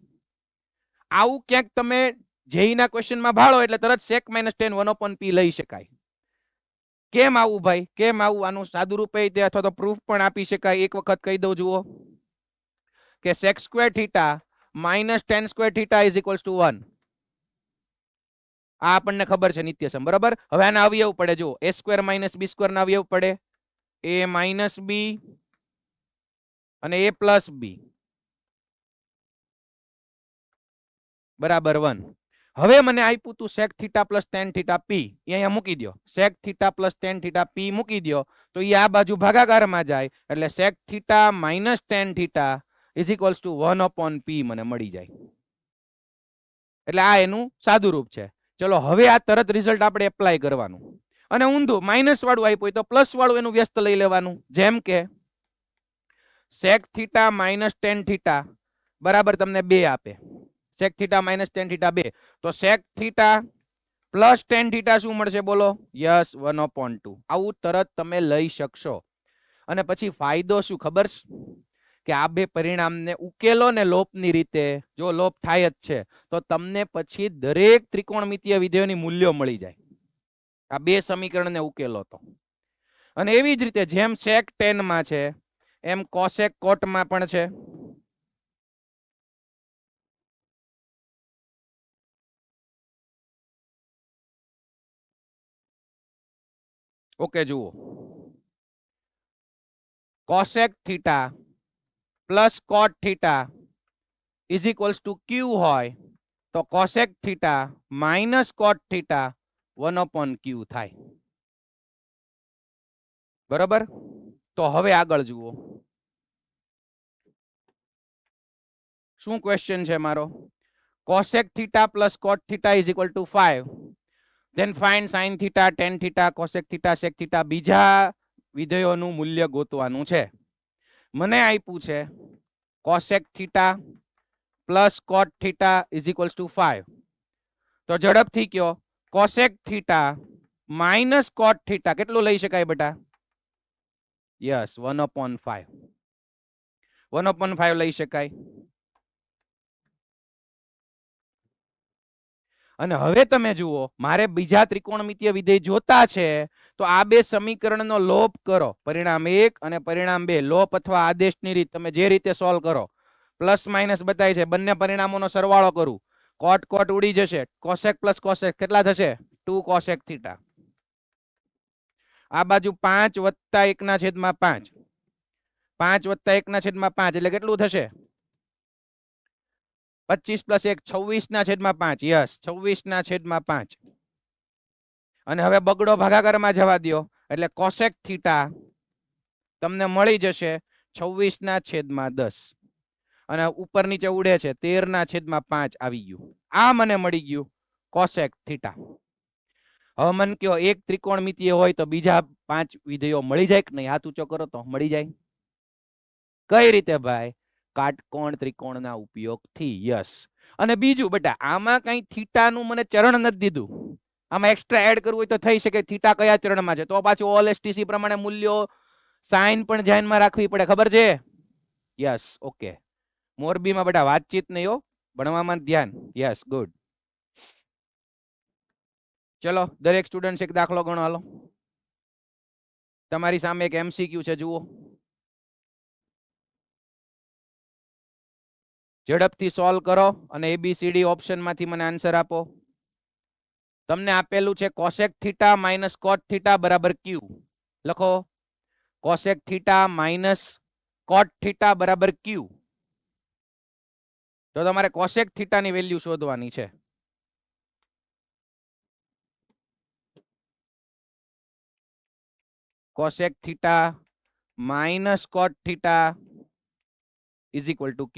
આવું ક્યાંક તમે જેઈના ક્વેશ્ચનમાં ભાળો એટલે તરત sec માઇનસ tan 1/p લઈ શકાય. કેમ આવું ભાઈ? કેમ આવું? આનું સાદુરૂપ તે અથવા તો પ્રૂફ પણ આપી શકાય. એક વખત કહી દઉં, જુઓ કે sec square theta minus tan square theta is equals to 1. આ આપણને ખબર છે નિત્યસમ, બરાબર. હવે આના અવયવ પડે, જુઓ, a square minus b square ના અવયવ પડે, a માઇનસ b અને a પ્લસ b બરાબર 1. હવે મને આપ્યું તું sec theta plus tan theta p, અહીંયા મૂકી દો. sec theta plus tan theta p મૂકી દો, તો એ આ બાજુ ભાગાકારમાં જાય, એટલે sec theta minus tan theta is equals two 1/p મને મળી જાય. એટલે આ એનું સાદુરૂપ છે. ચલો, હવે આ તરત રિઝલ્ટ આપણે એપ્લાય કરવાનું. અને ઊંધું માઇનસ વાળું આપ્યું હોય તો પ્લસ વાળું એનું વ્યસ્ત લઈ લેવાનું. જેમ કે sec theta minus tan theta બરાબર તમને 2 આપે. sec theta minus tan theta 2, તો sec theta plus tan theta શું મળશે બોલો? યસ, 1/2. આવું તરત તમે લઈ શકશો. અને પછી ફાયદો શું ખબર? કે આ બે પરિણામને ઉકેલો ને લોપની રીતે, જો લોપ થાય જ છે તો તમને પછી દરેક ત્રિકોણમિતીય વિધેયોની મૂલ્યો મળી જાય. આ બે સમીકરણને ઉકેલો તો. અને એવી જ રીતે જેમ sec 10 માં છે એમ cosec cot માં પણ છે. ઓકે જુઓ, cosec theta plus cot theta is equals two q હોય તો cosec theta minus cot theta 1/q થાય. બરોબર. તો હવે આગળ જુઓ, શું ક્વેશ્ચન છે મારો? cosec theta plus cot theta is equal to 5. Then find sin theta, tan theta, cosec theta, sec theta. બીજા વિધેયોનું મૂલ્ય ગોતવાનું છે. મને આપ્યું છે cosec theta plus cot theta is equals to 5. તો ઝડપથી કયો, cosec theta minus cot theta કેટલું લઈ શકાય બેટા? યસ 1/5. 1/5 લઈ શકાય. અને હવે તમે જુઓ, મારે બીજા ત્રિકોણમિતીય વિધેય જોતા છે તો આ બે સમીકરણનો લોપ કરો. પરિણામ 1 અને પરિણામ 2 લોપ અથવા આદેશની રીત તમે જે રીતે સોલ્વ કરો, પ્લસ માઇનસ બતાય છે, બંને પરિણામોનો સરવાળો કરું, cot cot ઉડી જશે, cosec પ્લસ cosec કેટલા થશે? 2 cosec theta. આ બાજુ 5 વત્તા 1/5, 5 વત્તા 1/5 એટલે કેટલું થશે? 25 પ્લસ 1 26/5. યસ 26/5. અને હવે બગડો ભાગાકારમાં જવા દો એટલે cosec theta તમને મળી જશે 26/10. અને ઉપર નીચે ઉડે છે 13/5 આવી ગયું. આ મને મળી ગયું cosec theta. હવે મને કયો, એક ત્રિકોણમિતીય હોય તો બીજા 5 વિધેયો મળી જાય કે નહીં? હાથ ઊંચો કરો તો મળી જાય. કઈ રીતે ભાઈ? કાટકોણ ત્રિકોણના ઉપયોગથી. યસ. અને બીજું બેટા, આમાં કઈ થીટાનું મને ચરણ નથી દીધું. આમાં એક્સ્ટ્રા એડ કરવું હોય તો થઈ શકે. થીટા કયા ચરણમાં છે તો પાછું ઓલ એસટીસી પ્રમાણે મૂલ્યો સાઇન પણ ધ્યાનમાં રાખવી પડે, ખબર છે? Yes okay. મોરબીમાં બેટા વાતચીત નહીં હો, ભણવામાં ધ્યાન. Yes good. ચલો દરેક સ્ટુડન્ટ એક દાખલો ગણો હાલો. તમારી સામે એક એમસીક્યુ છે, જુઓ. ઝડપથી સોલ્વ કરો અને એબીસીડી ઓપ્શનમાંથી મને આન્સર આપો. તમને આપેલું છે cosec theta minus cot theta બરાબર q. લખો cosec theta minus cot theta બરાબર q. તો તમારે cosec થીટાની વેલ્યુ શોધવાની છે. cosec theta minus cot theta is equal to q.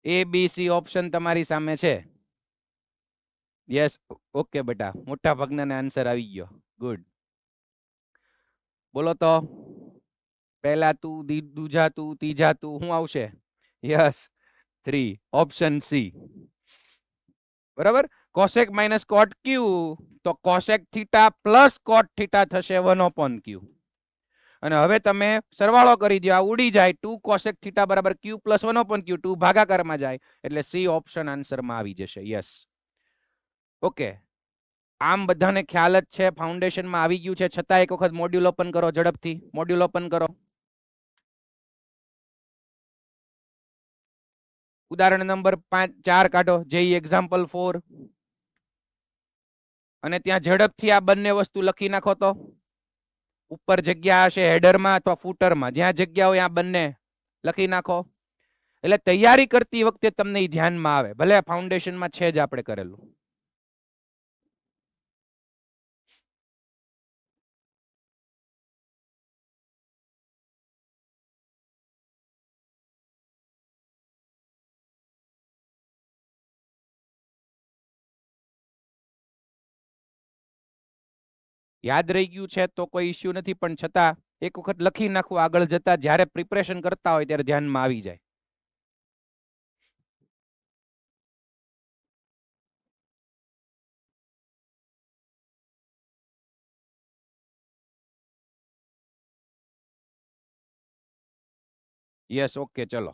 A B C option તમારી સામે છે. યસ ઓકે બેટા, મોટા ભાગના આન્સર આવી ગયો. ગુડ. બોલો તો, પહેલા તું, દૂજા તું, ત્રીજા તું, શું આવશે? Yes 3, option C. બરાબર. cosec માઇનસ cot q તો cosec theta plus cot theta થશે 1/q. અને હવે તમે સરવાળો કરી દો, આ ઉડી જાય, 2 cosec થીટા બરાબર q પ્લસ 1/q. 2 ભાગાકારમાં જાય એટલે સી ઓપ્શન આન્સરમાં આવી જશે. Yes okay. આમ બધાને ખ્યાલ જ છે, ફાઉન્ડેશનમાં આવી ગયું છે, છતાં એક વખત મોડ્યુલ ઓપન કરો ઝડપથી. મોડ્યુલ ઓપન કરો. ઉદાહરણ નંબર 4 કાઢો, જેઈ એક્ઝામ્પલ 4. અને ત્યાં ઝડપથી આ બંને વસ્તુ લખી નાખો તો. ઉપર જગ્યા હશે હેડરમાં અથવા ફૂટરમાં, જ્યાં જગ્યા હોય આ બંને લખી નાખો. એટલે તૈયારી કરતી વખતે તમને એ ધ્યાનમાં આવે, ભલે ફાઉન્ડેશનમાં છે જ આપણે કરેલું. યાદ રહી ગયું છે તો કોઈ ઇશ્યુ નથી, પણ છતાં એક વખત લખી નાખવું, આગળ જતા જ્યારે પ્રિપરેશન કરતા હોય ત્યારે ધ્યાનમાં આવી જાય. યસ ઓકે ચલો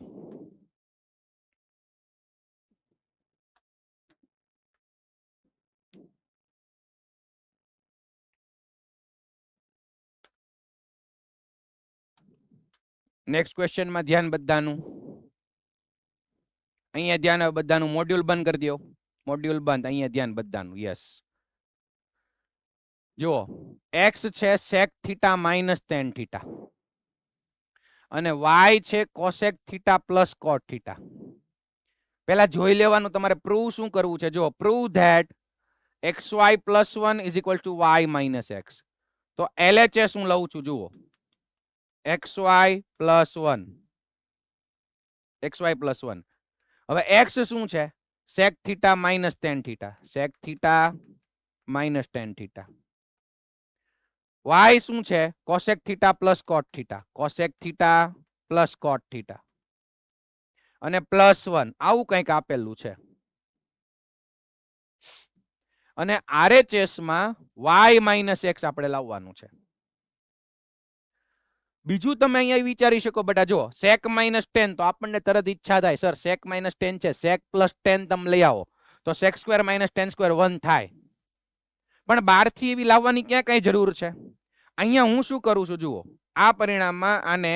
નેક્સ્ટ ક્વેશ્ચન માં ધ્યાન બધાનું અહીંયા ધ્યાન હવે બધાનું મોડ્યુલ બંધ કરી દો મોડ્યુલ બંધ અહીંયા ધ્યાન બધાનું યસ જુઓ x છે sec theta minus tan theta અને y છે cosec theta plus cot theta પહેલા જોઈ લેવાનું તમારે પ્રૂવ શું કરવું છે જો prove that xy plus 1 is equal two y minus x તો LHS હું લઉં છું જુઓ xy પ્લસ 1 xy પ્લસ 1 હવે x શું છે sec theta minus tan theta sec theta minus tan theta y શું છે cosec theta plus cot theta cosec theta plus cot theta અને પ્લસ 1 આવું કંઈક આપેલું છે અને RHS માં y માઇનસ x આપણે લાવવાનું છે બીજું તમે અહીંયા વિચારી શકો બેટા જો sec માઇનસ 10 તો આપણને તરત ઈચ્છા થાય સર sec માઇનસ 10 છે sec પ્લસ 10 તમે લઈ આવો તો sec સ્ક્વેર માઇનસ 10 સ્ક્વેર 1 થાય પણ બહારથી એવી લાવવાની ક્યાં કઈ જરૂર છે અહીંયા હું શું કરું છું જુઓ આ પરિણામમાં આને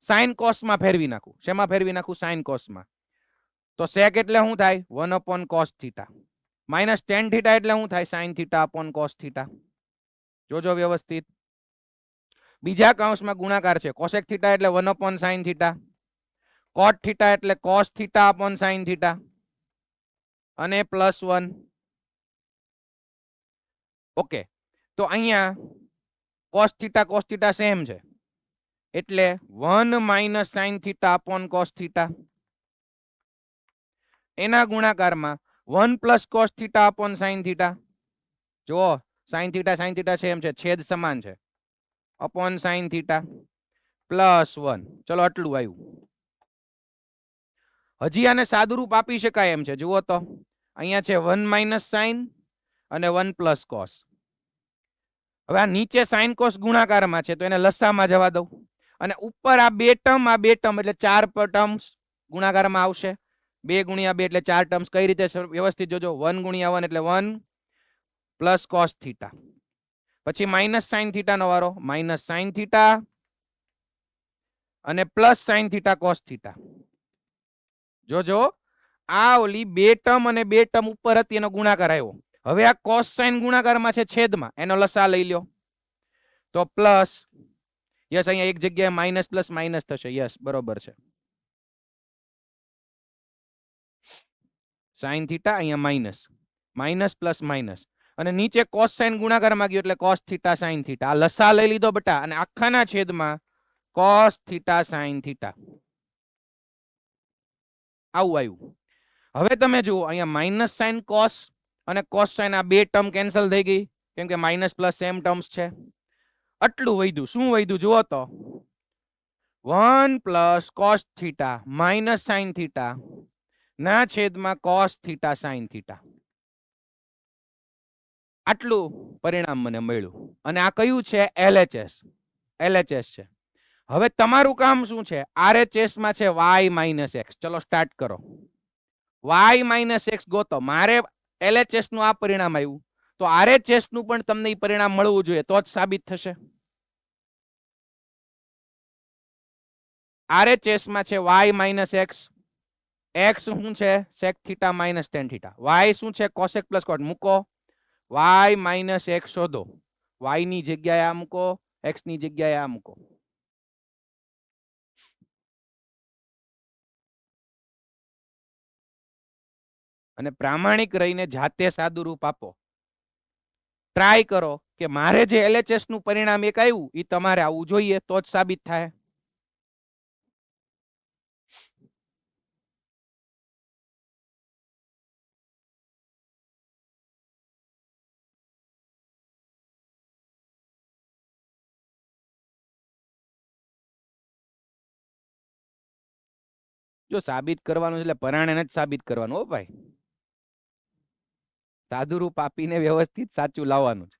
sin cos માં ફેરવી નાખું શેમાં ફેરવી નાખું sin cos માં તો sec એટલે શું થાય 1 upon cos theta minus tan theta એટલે શું થાય sin theta upon cos theta જોજો વ્યવસ્થિત બીજા કૌંસમાં ગુણાકાર છે cosec થીટા એટલે 1 upon sin theta cot theta એટલે cos theta upon sin theta અને પ્લસ 1 ઓકે તો અહીંયા cos થીટા સેમ છે એટલે 1 minus sin theta upon cos theta એના ગુણાકારમાં 1 plus cos theta upon sin theta જો sin થીટા સેમ છે છેદ સમાન છે upon sin થીટા પ્લસ 1 ચલો આટલું આવ્યું હજી આને સાદુરૂપ આપી શકાય એમ છે જુઓ તો અહીંયા છે 1 માઇનસ sin અને 1 પ્લસ cos હવે આ નીચે sin cos ગુણાકારમાં છે તો એને લસામાં જવા દઉં અને ઉપર આ બે ટર્મ એટલે 4 ટર્મ્સ ગુણાકારમાં આવશે 2 ગુણ્યા 2 એટલે 4 ટર્મ્સ કઈ રીતે વ્યવસ્થિત જોજો 1 ગુણ્યા 1 એટલે 1 પ્લસ cos થીટા પછી માઇનસ sin થીટા નો વારો માઇનસ sin થીટા અને plus sin theta cos theta જોજો આ ઓલી બે ટર્મ અને બે ટર્મ ઉપર હતી એનો ગુણાકાર આવ્યો હવે આ cos sin ગુણાકારમાં છે છેદમાં એનો લસા લઈ લ્યો તો પ્લસ યસ અહીંયા એક જગ્યાએ માઇનસ પ્લસ માઇનસ થશે યસ બરોબર છે sin થીટા અહીંયા માઇનસ માઇનસ પ્લસ માઇનસ અને નીચે cos sin ગુણાકારમાં ગયો એટલે cos થીટા sin થીટા આ લસા લઈ લીધો બેટા અને આખાના છેદમાં cos થીટા sin થીટા આવું આવ્યું હવે તમે જુઓ અહીંયા માઇનસ sin cos અને cos sin આ બે ટર્મ કેન્સલ થઈ ગઈ કેમ કે માઇનસ પ્લસ સેમ ટર્મ્સ છે આટલું વધ્યું શું વધ્યું જુઓ તો 1 plus cos theta minus sin theta ના છેદમાં cos થીટા sin થીટા આટલું પરિણામ મને મળ્યું અને આ કયું છે LHS છે હવે તમારું કામ શું છે RHS માં છે y માઇનસ x ચલો સ્ટાર્ટ કરો y માઇનસ x ગોતો મારે LHS નું આ પરિણામ આવ્યું તો RHS નું પણ તમને એ પરિણામ મળવું જોઈએ તો જ સાબિત થશે RHS માં છે y માઇનસ x x શું છે sec theta minus tan theta y શું છે cosec પ્લસ cot મૂકો y માઇનસ x શોધો y ની જગ્યાએ આ મૂકો x ની જગ્યાએ આ મૂકો અને પ્રામાણિક રહીને જાતે સાદું રૂપ આપો ટ્રાય કરો કે મારે જે LHS નું પરિણામ એક આવ્યું એ તમારે આવવું જોઈએ તો જ સાબિત થાય જો સાબિત કરવાનું એટલે પરાણે જ સાબિત કરવાનું હો ભાઈ સાદું રૂપ આપીને વ્યવસ્થિત સાચું લાવવાનું છે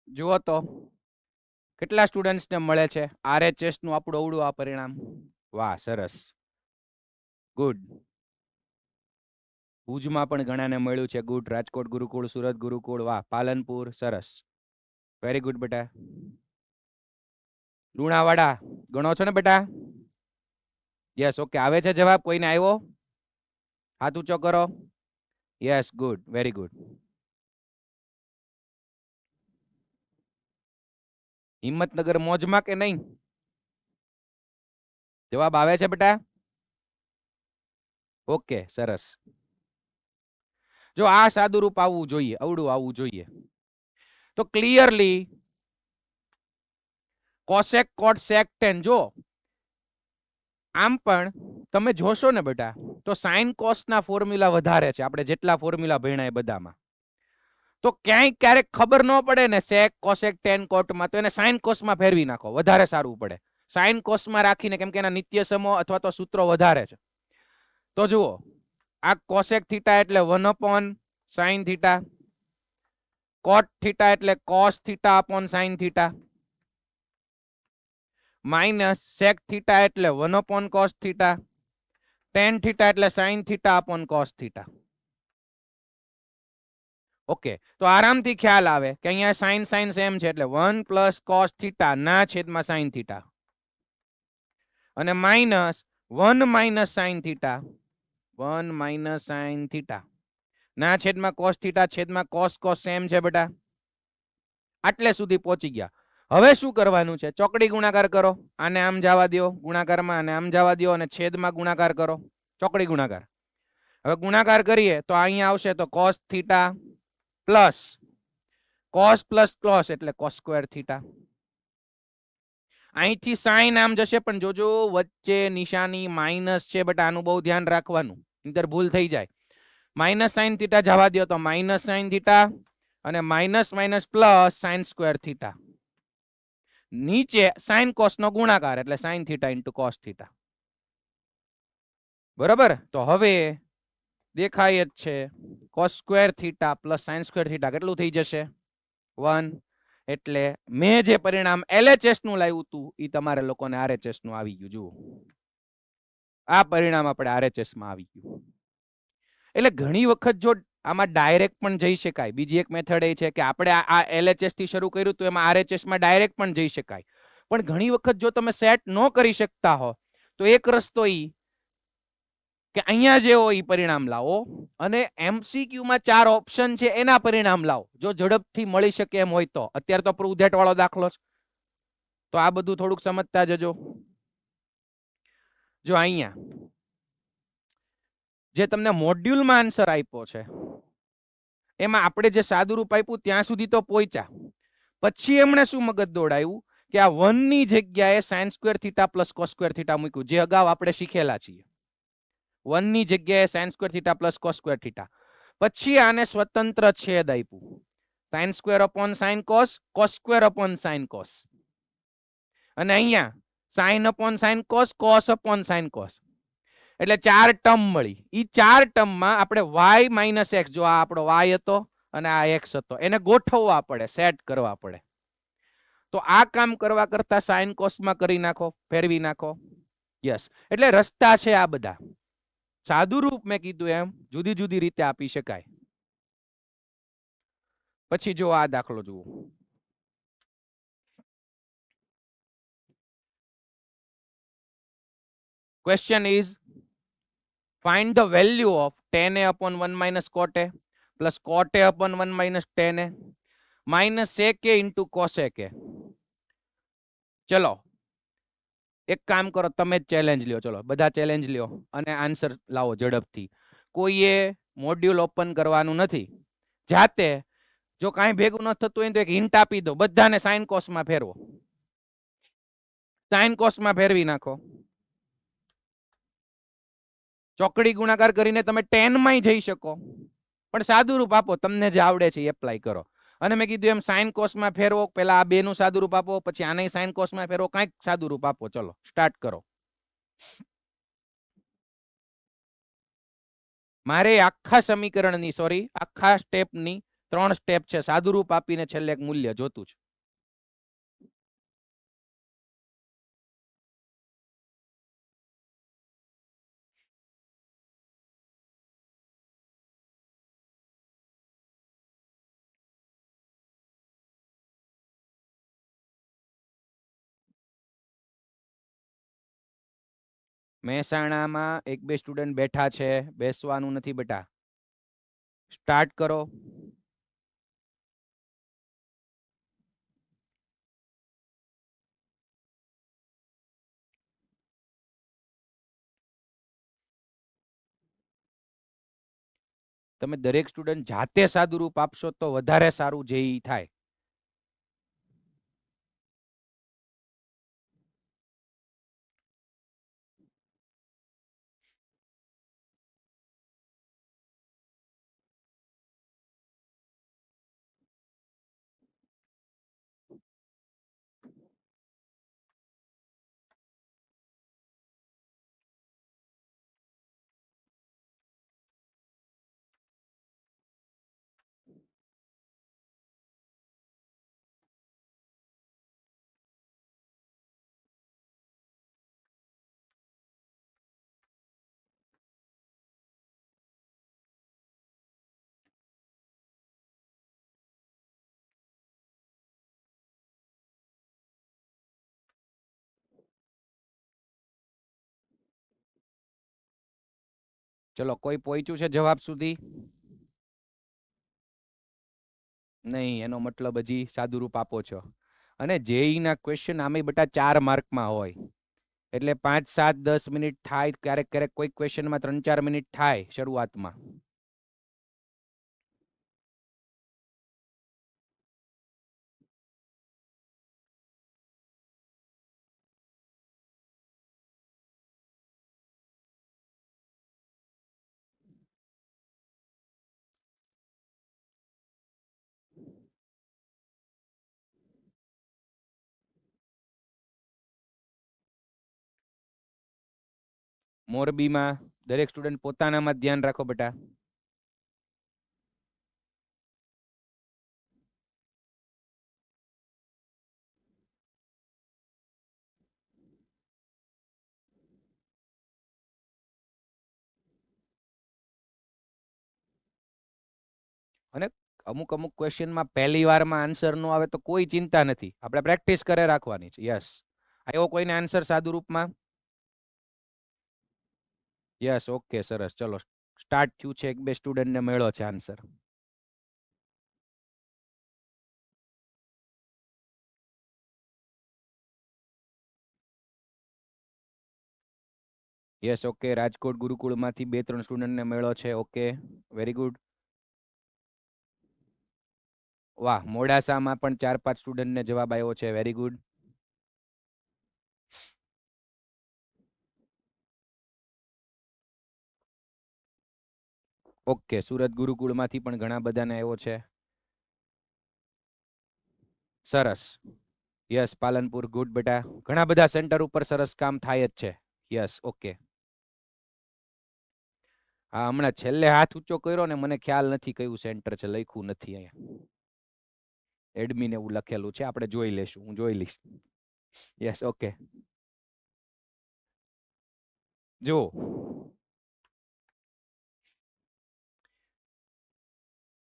જુઓ તો કેટલા સ્ટુડન્ટ્સને મળે છે RHS નું આપણું અવળું આ પરિણામ? વાહ, સરસ, ગુડ. ભુજમાં પણ ઘણાને મળ્યું છે. ગુડ. રાજકોટ ગુરુકુળ, સુરત ગુરુકુળ, વાહ. પાલનપુર, સરસ, વેરી ગુડ બેટા. લુણાવાડા ગણો છો ને બેટા? Yes, okay. આવે છે જવાબ? કોઈને આવ્યો? હાથ ઊંચો કરો. Yes, good, very good. Himmatnagar મોજમાં કે નહીં? જવાબ આવે છે બેટા? ઓકે, સરસ. જો આ સાદુરૂપ આવવું જોઈએ, અવળું આવવું જોઈએ, તો ક્લિયરલી કોસેક કોટ સેક ટેન. જો આમ પણ તમે જોશો ને બેટા, તો સાઇન કોસ ના ફોર્મ્યુલા વધારે છે આપણે જેટલા ફોર્મ્યુલા ભણ્યા એ બધામાં. તો ક્યાંય ક્યારેક ખબર ન પડે ને સેક કોસેક ટેન કોટમાં, તો એને સાઇન કોસમાં ફેરવી નાખો, વધારે સારું પડે. સાઇન કોસમાં રાખીને, કેમ કે એના નિત્ય સમો અથવા તો સૂત્રો વધારે છે. તો જુઓ, આ કોસેક થીટા એટલે 1 સાઇન થીટા, કોટ થીટા એટલે cos theta upon sine theta, minus sec theta એટલે 1 કોસ થીટા, ટેન થીટા એટલે sine theta upon cos theta. Okay, તો આરામથી ખ્યાલ આવે કે અહીંયા સાઇન સાઇન સેમ છે, એટલે 1 પ્લસ કોસ થીટા ના છેદમાં સાઇન થીટા, અને minus 1 minus sine theta, 1 minus sine theta ના છેદમાં કોસ થીટા છેદમાં કોસ કોસ સેમ છે બેટા. આટલે સુધી પહોંચી ગયા. હવે શું કરવાનું છે? ચોકડી ગુણાકાર કરો. આને આમ જવા દો ગુણાકારમાં, આને આમ જવા દો, અને છેદમાં ગુણાકાર કરો, ચોકડી ગુણાકાર. હવે ગુણાકાર કરીએ તો અહીંયા આવશે તો cos theta plus cos plus cos એટલે કોસ સ્ક્વેર થીટા. અહીંથી સાઈન આમ જશે, પણ જોજો વચ્ચે નિશાની માઇનસ છે બેટા, આનું બહુ ધ્યાન રાખવાનું, નહીંતર ભૂલ થઈ જાય. માઇનસ સાઇન થીટા જવા દો તો માઇનસ સાઇન થીટા, અને minus minus plus sign square theta. નીચે સાઇન કોસ નો ગુણાકાર એટલે sine theta into cos theta. બરોબર? તો હવે દેખાય જ છે cos square theta plus sign square theta કેટલું થઈ જશે? 1. એટલે મેં જે પરિણામ LHS નું લાવ્યું હતું એ તમારે લોકોને RHS નું આવી ગયું. જુઓ, આ પરિણામ આપણે RHS માં આવી ગયું. એટલે ઘણી વખત જો આમાં ડાયરેક્ટ પણ જઈ શકાય. બીજી એક મેથડ એ છે કે આપણે આ LHS થી શરૂ કર્યું તો એમાં RHS માં ડાયરેક્ટ પણ જઈ શકાય. પણ ઘણી વખત જો તમે સેટ ન કરી શકતા હો તો એક રસ્તો ઈ કે અહીંયા જે હોય એ પરિણામ લાવો, અને MCQ માં 4 ઓપ્શન છે એના પરિણામ લાવો, જો ઝડપથી મળી શકે એમ હોય તો. અત્યારે તો પ્રૂવ ધેટ વાળો દાખલો છે, તો આ બધું થોડુંક સમજતા જજો. જો અહીંયા જે તમને મોડ્યુલમાં આન્સર આપ્યો છે એમાં આપણે જે સાદુરૂપ આપ્યું ત્યાં સુધી તો પહોંચ્યા. પછી એમણે શું મગજ દોડાયું કે આ 1 ની જગ્યાએ sign square theta plus cos square theta મૂક્યું, જે અગાઉ આપણે શીખેલા છીએ. 1 ની જગ્યાએ sign square theta plus cos square theta. પછી આને સ્વતંત્ર છેદ આપ્યું, sine square upon sine cos, cos square upon sine cos, અને અહીંયા sine upon sine cos, cos upon sine cos. એટલે 4 ટર્મ મળી. ઈ 4 ટર્મમાં આપણે y માઇનસ એક્સ, જો આ આપણો y હતો અને આ x હતો, એને ગોઠવવા પડે, સેટ કરવા પડે. તો આ કામ કરવા કરતા સાઇન કોસમાં કરી નાખો, ફેરવી નાખો. યસ, એટલે રસ્તા છે આ બધા. સાદુરૂપ મેં કીધું એમ જુદી જુદી રીતે આપી શકાય. પછી જો આ દાખલો જુઓ. Question is, find the value of tan a upon 1 minus cot a plus cot a upon 1 minus tan a minus sec a into cosec a. ચલો એક કામ કરો, તમે જ ચેલેન્જ લ્યો. ચલો બધા ચેલેન્જ લ્યો અને આન્સર લાવો ઝડપથી. કોઈએ મોડ્યુલ ઓપન કરવાનું નથી. જાતે જો કાંઈ ભેગું ન થતું હોય તો એક હિન્ટ આપી દો, બધાને સાઇન કોસમાં ફેરવો, સાઇન કોસમાં ફેરવી નાખો. ચોકડી ગુણાકાર કરીને તમે 10 માં જઈ શકો, પણ સાદુરૂપ આપો, તમને જે આવડે છે એ એપ્લાય કરો. અને મેં કીધું એમ સાઇન કોસમાં ફેરવો, પહેલા આ બેનું સાદુરૂપ આપો, પછી આને સાઇન કોસમાં ફેરવો, કાંઈક સાદુરૂપ આપો. ચલો સ્ટાર્ટ કરો. મારે આખા સમીકરણની, સોરી આખા સ્ટેપની 3 સ્ટેપ છે, સાદુરૂપ આપીને છેલ્લે એક મૂલ્ય જોતું છે. મહેસાણામાં 1-2 સ્ટુડન્ટ બેઠા છે, બેસવાનું નથી બેટા. સ્ટાર્ટ કરો. તમે દરેક સ્ટુડન્ટ જાતે સાદુરૂપ આપશો તો વધારે સારું જે ઈ થાય. ચલો, કોઈ પહોંચ્યું છે જવાબ સુધી? નહીં, એનો મતલબ હજી સાદુરૂપ આપો છો. અને જેઈ ના ક્વેશ્ચન આમે બેટા 4 માર્કમાં હોય, એટલે 5, 7, 10 મિનિટ થાય, ક્યારેક ક્યારેક કોઈ ક્વેશ્ચનમાં 3-4 મિનિટ થાય શરૂઆતમાં. મોરબીમાં દરેક સ્ટુડન્ટ પોતાનામાં ધ્યાન રાખો બેટા. અને અમુક અમુક ક્વેશ્ચનમાં પહેલી વારમાં આન્સર નો આવે તો કોઈ ચિંતા નથી, આપણે પ્રેક્ટિસ કરે રાખવાની છે. યસ, આવ્યો કોઈને આન્સર સાદુરૂપમાં? યસ, ઓકે, સરસ. ચલો, સ્ટાર્ટ થયું છે, 1-2 સ્ટુડન્ટને મળ્યો છે આન્સર. યસ, ઓકે, રાજકોટ ગુરુકુળમાંથી 2-3 સ્ટુડન્ટને મળ્યો છે. Okay, very good. વાહ, મોડાસામાં પણ 4-5 સ્ટુડન્ટને જવાબ આવ્યો છે. Very good. ઓકે, સુરત ગુરુકુળમાંથી પણ ઘણા બધાને આવ્યો છે. સરસ. યસ, પાલનપુર, ગુડ બેટા. ઘણા બધા સેન્ટર ઉપર સરસ કામ થાય જ છે. Yes, okay. હા, હમણાં છેલ્લે હાથ ઊંચો કર્યો ને, મને ખ્યાલ નથી કયું સેન્ટર છે, લખ્યું નથી અહીંયા. એડમિન એવું લખેલું છે, આપણે જોઈ લેશું, હું જોઈ લઈશ. Yes, okay. જો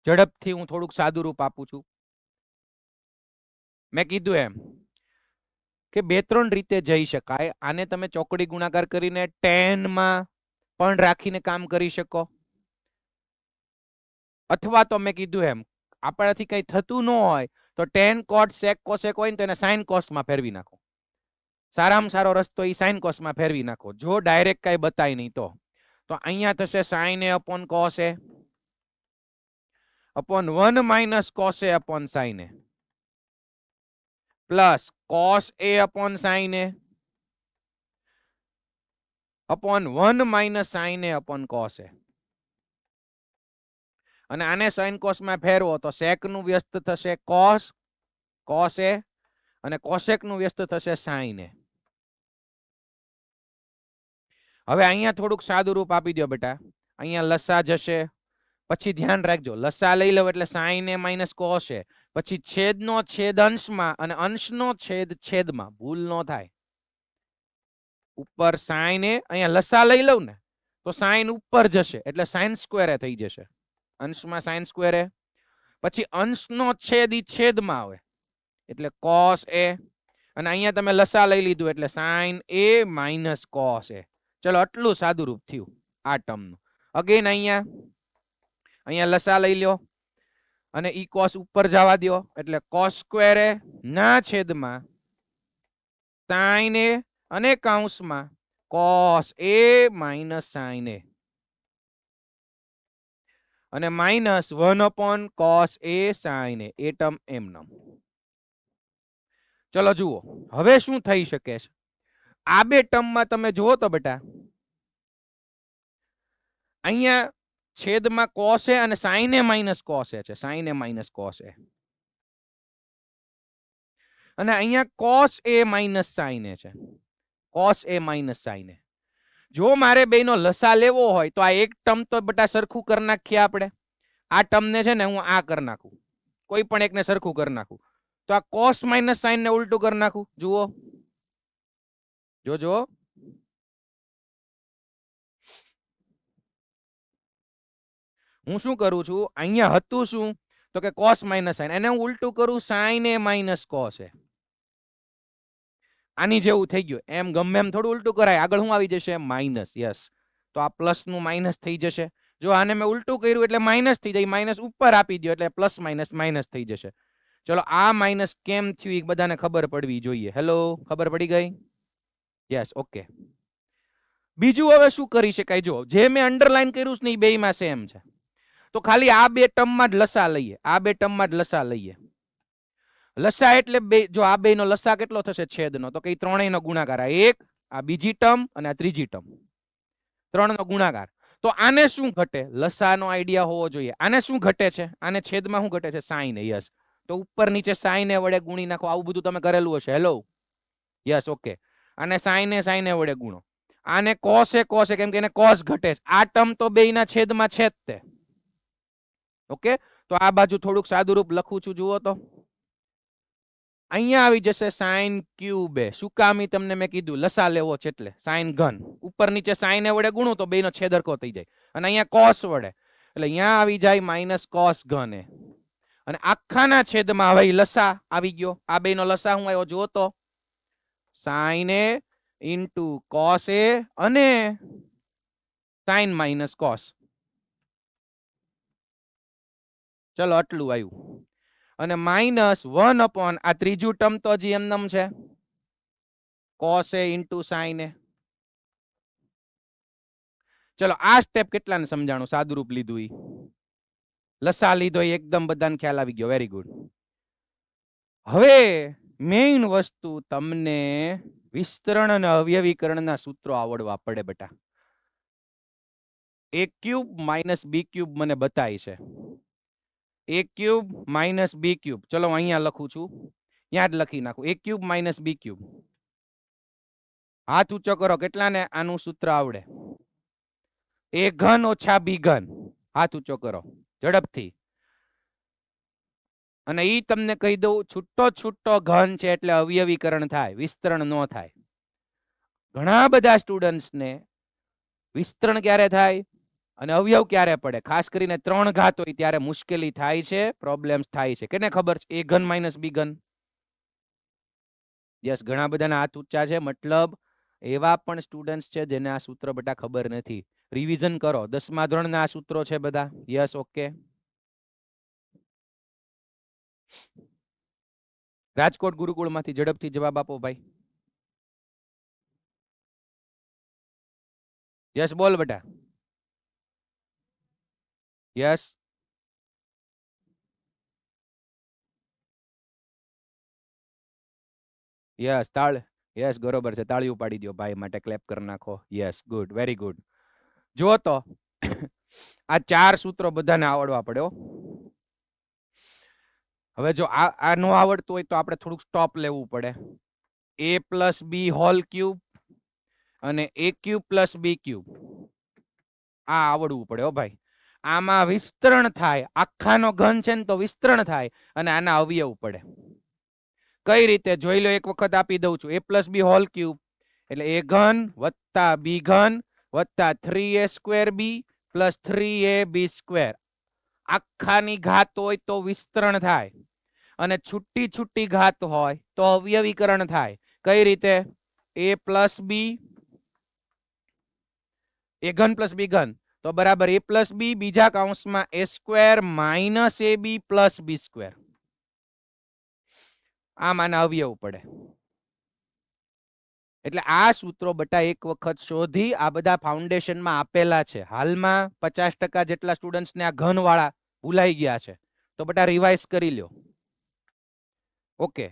ઝડપથી હું થોડુંક સાદુરૂપ આપું છું. મેં કીધું એમ કે 2-3 રીતે જઈ શકાય. આને તમે ચોકડી ગુણાકાર કરીને 10 માં પણ રાખીને કામ કરી શકો, અથવા તો મેં કીધું એમ આપણાથી કઈ થતું ન હોય તો 10 cot sec cosec હોય ને તો એને sin cos માં ફેરવી નાખો. સારામાં સારો રસ્તો એ sin cos માં ફેરવી નાખો, જો ડાયરેક્ટ કઈ બતાય નહીં તો. તો અહીંયા થશે sin a upon cos a upon 1 minus cos a upon sin a plus cos a upon sin a upon 1 minus sin a upon cos a. અને આને sin cos માં ફેરવો તો sec નું વ્યસ્ત થશે cos cos a અને cosec નું વ્યસ્ત થશે sin a. હવે અહીંયા થોડુંક સાદુરૂપ આપી દો બેટા. અહીંયા લસા જશે, પછી ધ્યાન રાખજો, લસા લઈ લો એટલે sine A minus cos A, પછી છેદનો છેદ અંશમાં અને અંશનો છેદ છેદમાં, ભૂલ ન થાય. ઉપર સાઈન એ, અહીંયા લસા લઈ લઉં ને તો સાઈન ઉપર જશે એટલે સાઈન સ્ક્વેર એ થઈ જશે, અંશમાં સાઈન સ્ક્વેર એ, પછી અંશનો છેદ ઈ છેદમાં આવે એટલે કોસ એ, અને અહીંયા તમે લસા લઈ લીધું એટલે sine A minus cos A. ચલો આટલું સાદું રૂપ થયું આ ટર્મનું. અગેન અહીંયા લસા લઈ લ્યો અને ઈ કોસ ઉપર જવા દો એટલે કોસ સ્ક્વેર એ ના છેદમાં સાઈન એ અને કૌંસમાં cos A minus sine A, અને minus 1 cos A sine A term એમનેમ. ચલો જુઓ હવે શું થઈ શકે છે. આ બે ટર્મમાં તમે જુઓ તો બેટા અહીંયા છેદમાં કોસ એ અને sine A minus cos a છે, સાઈન એ માઇનસ કોસ એ, અને અહીંયા cos A minus sine a છે, cos A minus sine a. જો મારે બેનો લસા લેવો હોય તો આ એક ટર્મ તો બેટા સરખું કરી નાખીએ આપણે. આ ટર્મને છે ને હું આ કરી નાખું, કોઈ પણ એકને સરખું કરી નાખું તો આ કોસ માઇનસ સાઈન ને ઉલટું કરી નાખું. જુઓ જોજો, હું શું કરું છું, અહીંયા હતું શું તો કે કોસ માઇનસ સાઈન, એને હું ઉલટું કરું sine A minus cos A. આની જેવું થઈ ગયું, એમ ગમે એમ થોડું ઉલટું કરાય, આગળ શું આવી જશે માઇનસ. યસ, તો આ પ્લસ નું માઇનસ થઈ જશે. જો આને મેં ઉલટું કર્યું એટલે માઇનસ થઈ જાય, માઇનસ ઉપર આપી દો એટલે પ્લસ માઇનસ માઇનસ થઈ જશે. ચલો આ માઇનસ કેમ થયું એ બધાને ખબર પડવી જોઈએ. હેલો, ખબર પડી ગઈ? Yes, okay. બીજું હવે શું કરી શકાય, જો જે મેં અંડરલાઈન કર્યું છે ને એ બેયમાં સેમ છે, તો ખાલી આ બે ટર્મમાં જ લસા લઈએ, આ બે ટર્મમાં જ લસા લઈએ. લસા એટલે બે, જો આ બે નો લસા કેટલો થશે છેદનો, તો કે ત્રણેયનો ગુણાકાર, આ એક, આ બીજી ટર્મ અને આ ત્રીજી ટર્મ, ત્રણનો ગુણાકાર. તો આને શું ઘટે, લસાનો આઈડિયા હોવો જોઈએ. આને શું ઘટે છે, આને છેદમાં શું ઘટે છે સાઈન. યસ, તો ઉપર નીચે સાઈન એ વડે ગુણી નાખો, આવું બધું તમે કરેલું હશે. Hello, yes, okay. આને સાઈન એ વડે ગુણો, આને કોસ એ કેમ કે એને કોસ ઘટે છે. આ ટર્મ તો બેયના છેદમાં છે જ તે. ઓકે, તો આ બાજુ થોડુંક સાદુરૂપ લખું છું, જુઓ તો અહીંયા આવી જશે સાઈન ક્યુબ એ. શું કામ ઈ તમને મેં કીધું, લસા લેવો છે એટલે સાઈન ઘન, ઉપર નીચે સાઈન એ વડે ગુણું તો બેનો છેદરકો થઈ જાય, અને અહીંયા કોસ વડે એટલે અહીંયા આવી જાય માઇનસ કોસ ઘન એ, અને આખાના છેદમાં હવે લસા આવી ગયો. આ બેનો લસા હું આવ્યો જુઓ તો સાઈન એ ઇન્ટુ કોસ એ અને સાઈન માઇનસ કોસ. ચલો આટલું આવ્યું, અને માઇનસ 1 આ ત્રીજું ટર્મ તો હજી એમનેમ છે, કોસ એ ઇન્ટુ સાઈન એ. ચલો આ સ્ટેપ કેટલાને સમજાણું, સાદુરૂપ લીધું ઈ, લસા લીધો એકદમ બધાને ખ્યાલ આવી ગયો. Very good. હવે મેઇન વસ્તુ, તમને વિસ્તરણ અને અવયવીકરણના સૂત્રો આવડવા પડે બેટા. a cube minus B cube મને બતાય છે, a cube minus B cube. ચલો અહીંયા લખું છું, ત્યાં જ લખી નાખું, a cube minus B cube. હાથ ઊંચો કરો કેટલાને આનું સૂત્ર આવડે, a ઘન ઓછા બી ઘન. હાથ ઊંચો કરો ઝડપથી. અને ઈ તમને કહી દઉં, છૂટો છૂટો ઘન છે એટલે અવયવીકરણ થાય, વિસ્તરણ ન થાય. ઘણા બધા સ્ટુડન્ટ્સને વિસ્તરણ ક્યારે થાય અને અવયવ ક્યારે પડે, ખાસ કરીને 3 ઘાત હોય ત્યારે મુશ્કેલી થાય છે, પ્રોબ્લેમ્સ થાય છે. કેને ખબર છે a ઘન માઇનસ બી ઘન? યસ, ઘણા બધાના હાથ ઊંચા છે, મતલબ એવા પણ સ્ટુડન્ટ્સ છે જેને આ સૂત્ર બધા ખબર નથી. રિવિઝન કરો, 10મા ધોરણના આ સૂત્રો છે બધા. Yes, okay. રાજકોટ ગુરુકુળમાંથી ઝડપથી જવાબ આપો ભાઈ. યસ, બોલ બેટા. યસ, યસ, યસ, બરોબર છે. તાળીઓ પાડી દો ભાઈ માટે, ક્લેપ કરી નાખો. Yes, good, very good. જો તો આ 4 સૂત્રો બધાને આવડવા પડ્યો. હવે જો આ નો આવડતું હોય તો આપણે થોડુંક સ્ટોપ લેવું પડે. a plus B whole cube અને a cube plus B cube, આ આવડવું પડે હો ભાઈ. આમાં વિસ્તરણ થાય, આખાનો ઘન છે ને તો વિસ્તરણ થાય અને આના અવયવ પડે. કઈ રીતે જોઈ લો, એક વખત આપી દઉં છું. a plus B whole cube એટલે a ઘન વત્તા b ઘન વત્તા 3a square b plus 3ab square. આખાની ઘાત હોય તો વિસ્તરણ થાય અને છૂટી છૂટી ઘાત હોય તો અવયવીકરણ થાય. કઈ રીતે? a પ્લસ બી, a ઘન પ્લસ બી ઘન તો બરાબર a પ્લસ બી બીજા કૌંસમાં a square minus ab plus B square. આમાંના અવયવ પડે. એટલે આ સૂત્રો બટા એક વખત શોધી, આ બધા ફાઉન્ડેશનમાં આપેલા છે. હાલમાં 50% જેટલા સ્ટુડન્ટ્સને આ ઘન વાળા ભૂલાઈ ગયા છે, તો બટા રિવાઇઝ કરી લ્યો. ઓકે,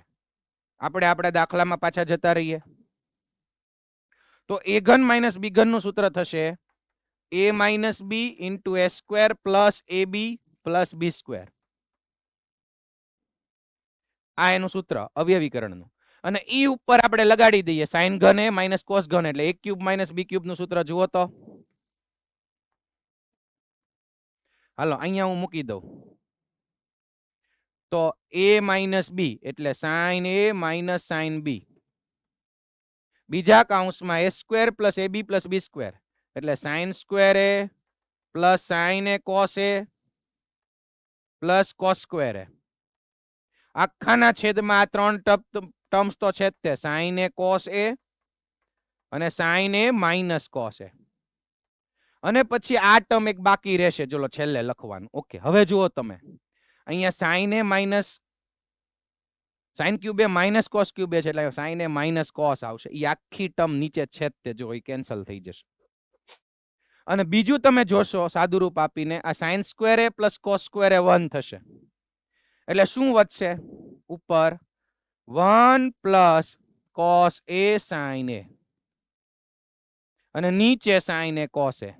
આપણે આપણા દાખલામાં પાછા જતા રહીએ. તો a ઘન માઇનસ બી ઘન નું સૂત્ર થશે a minus B into a square plus ab plus B square. આ એનું સૂત્ર અવયવીકરણનું. અને ઈ ઉપર આપણે લગાડી દઈએ સાઇન ઘન એ માઇનસ કોસ ઘન એટલે a cube minus B cube નું સૂત્ર જુઓ તો. હાલો અહીંયા હું મૂકી દઉં. તો a માઇનસ બી એટલે sine a minus sine b બીજા કૌંસમાં a square plus ab plus B square એટલે sine square a plus sine a cos a plus cos square a. આખાના છેદમાં આ ત્રણ ટર્મ્સ તો છે જ તે, સાઇન a કોસ a અને sine a minus cos a. અને પછી આ ટર્મ એક બાકી રહેશે, ચલો છેલ્લે લખવાનું. ઓકે, હવે જુઓ તમે અહીંયા sine a minus sine cube A minus cos cube છે એટલે સાઇન એ માઇનસ કોસ આવશે. એ આખી ટર્મ નીચે છે જ તે, જો એ કેન્સલ થઈ જશે. અને બીજું તમે જોશો સાદુરૂપ આપીને આ sine square A plus cos square A 1 થશે. એટલે શું વધશે ઉપર? 1 plus cos a sine a અને નીચે સાઇન a કોસ a.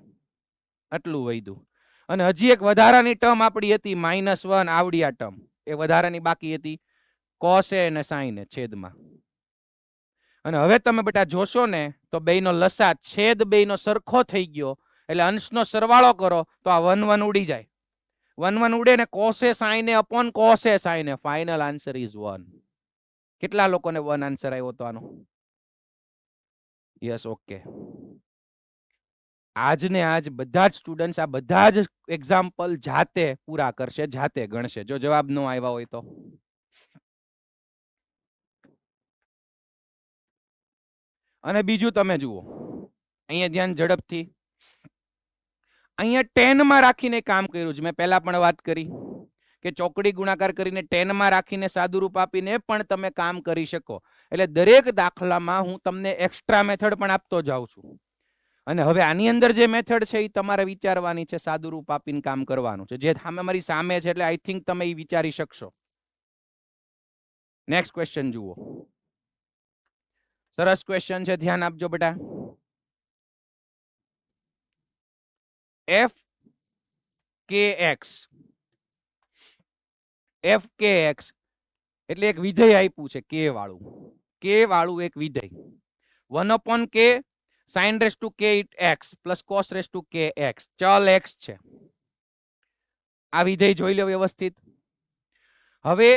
આટલું વધ્યું. અને હજી એક વધારાની ટર્મ આપણી હતી -1, આવડી આ ટર્મ એ વધારાની બાકી હતી કોસ a અને સાઇન a છેદમાં. અને હવે તમે બેટા જોશો ને તો બેયનો લસા છેદ બેયનો સરખો થઈ ગયો એટલે અંશનો સરવાળો કરો તો આ 1 1 ઉડી જાય. 1 1 ઉડે ને cos a sine a upon cos a sine a. Final answer is 1. કેટલા લોકોને 1 આન્સર આવ્યો તો આનો? Yes, okay. આજને આજ બધા જ સ્ટુડન્ટ્સ આ બધા જ એક્ઝામ્પલ જાતે પૂરા કરશે, જાતે ગણશે. જો જવાબ ન આવ્યા હોય તો અને બીજું તમે જુઓ અહીંયા ધ્યાન ઝડપથી. અહીંયા 10 માં રાખીને કામ કર્યું છે. મેં પહેલા પણ વાત કરી કે ચોકડી ગુણાકાર કરીને 10 માં રાખીને સાદુરૂપ આપીને પણ તમે કામ કરી શકો. એટલે દરેક દાખલામાં હું તમને એક્સ્ટ્રા મેથડ પણ આપતો જાઉં છું. અને હવે આની અંદર જે મેથડ છે એ તમારે વિચારવાની છે, સાદુરૂપ આપીને કામ કરવાનું છે. જે સામે મારી સામે છે એટલે આઈ થિંક તમે એ વિચારી શકશો. નેક્સ્ટ ક્વેશ્ચન જુઓ. સરસ ક્વેશ્ચન છે, ધ્યાન આપજો બેટા. f k x એટલે એક વિધેય આપ્યું છે k વાળું એક વિધેય 1/k sin raised to k x plus cos raised to k x. ચલ x છે. આ વિધેય જોઈ લો વ્યવસ્થિત. હવે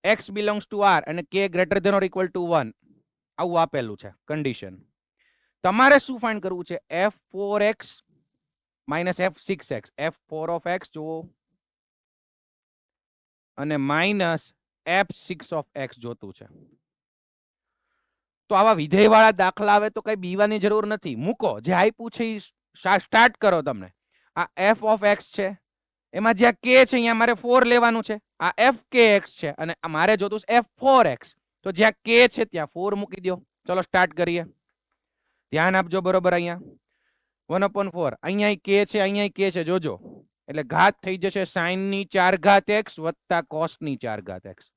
x belongs to r અને k greater than or equal to 1 આવું આપેલું છે કન્ડિશન. તમારે શું ફાઇન્ડ કરવું છે? f4x minus f6x. f4 of x જુઓ અને માઇનસ f6 of x જોતું છે. તો આવા વિધેય વાળા દાખલા આવે તો કઈ બીવાની જરૂર નથી, મૂકો. જે આપ્યું છે એ સ્ટાર્ટ કરો. તમને આ f of x છે, એમાં જ્યાં k છે અહીંયા મારે 4 લેવાનું છે. આ f k x છે અને મારે જોતું છે f4x. તો જ્યાં k છે ત્યાં 4 મૂકી દો. ચલો સ્ટાર્ટ કરીએ. ધ્યાન આપજો બરોબર. અહીંયા 1/4 અહીંયા k છે, અહીંયા k છે, જોજો. એટલે ઘાત થઈ જશે sin ની 4 ઘાત x વત્તા cos ની 4 ઘાત x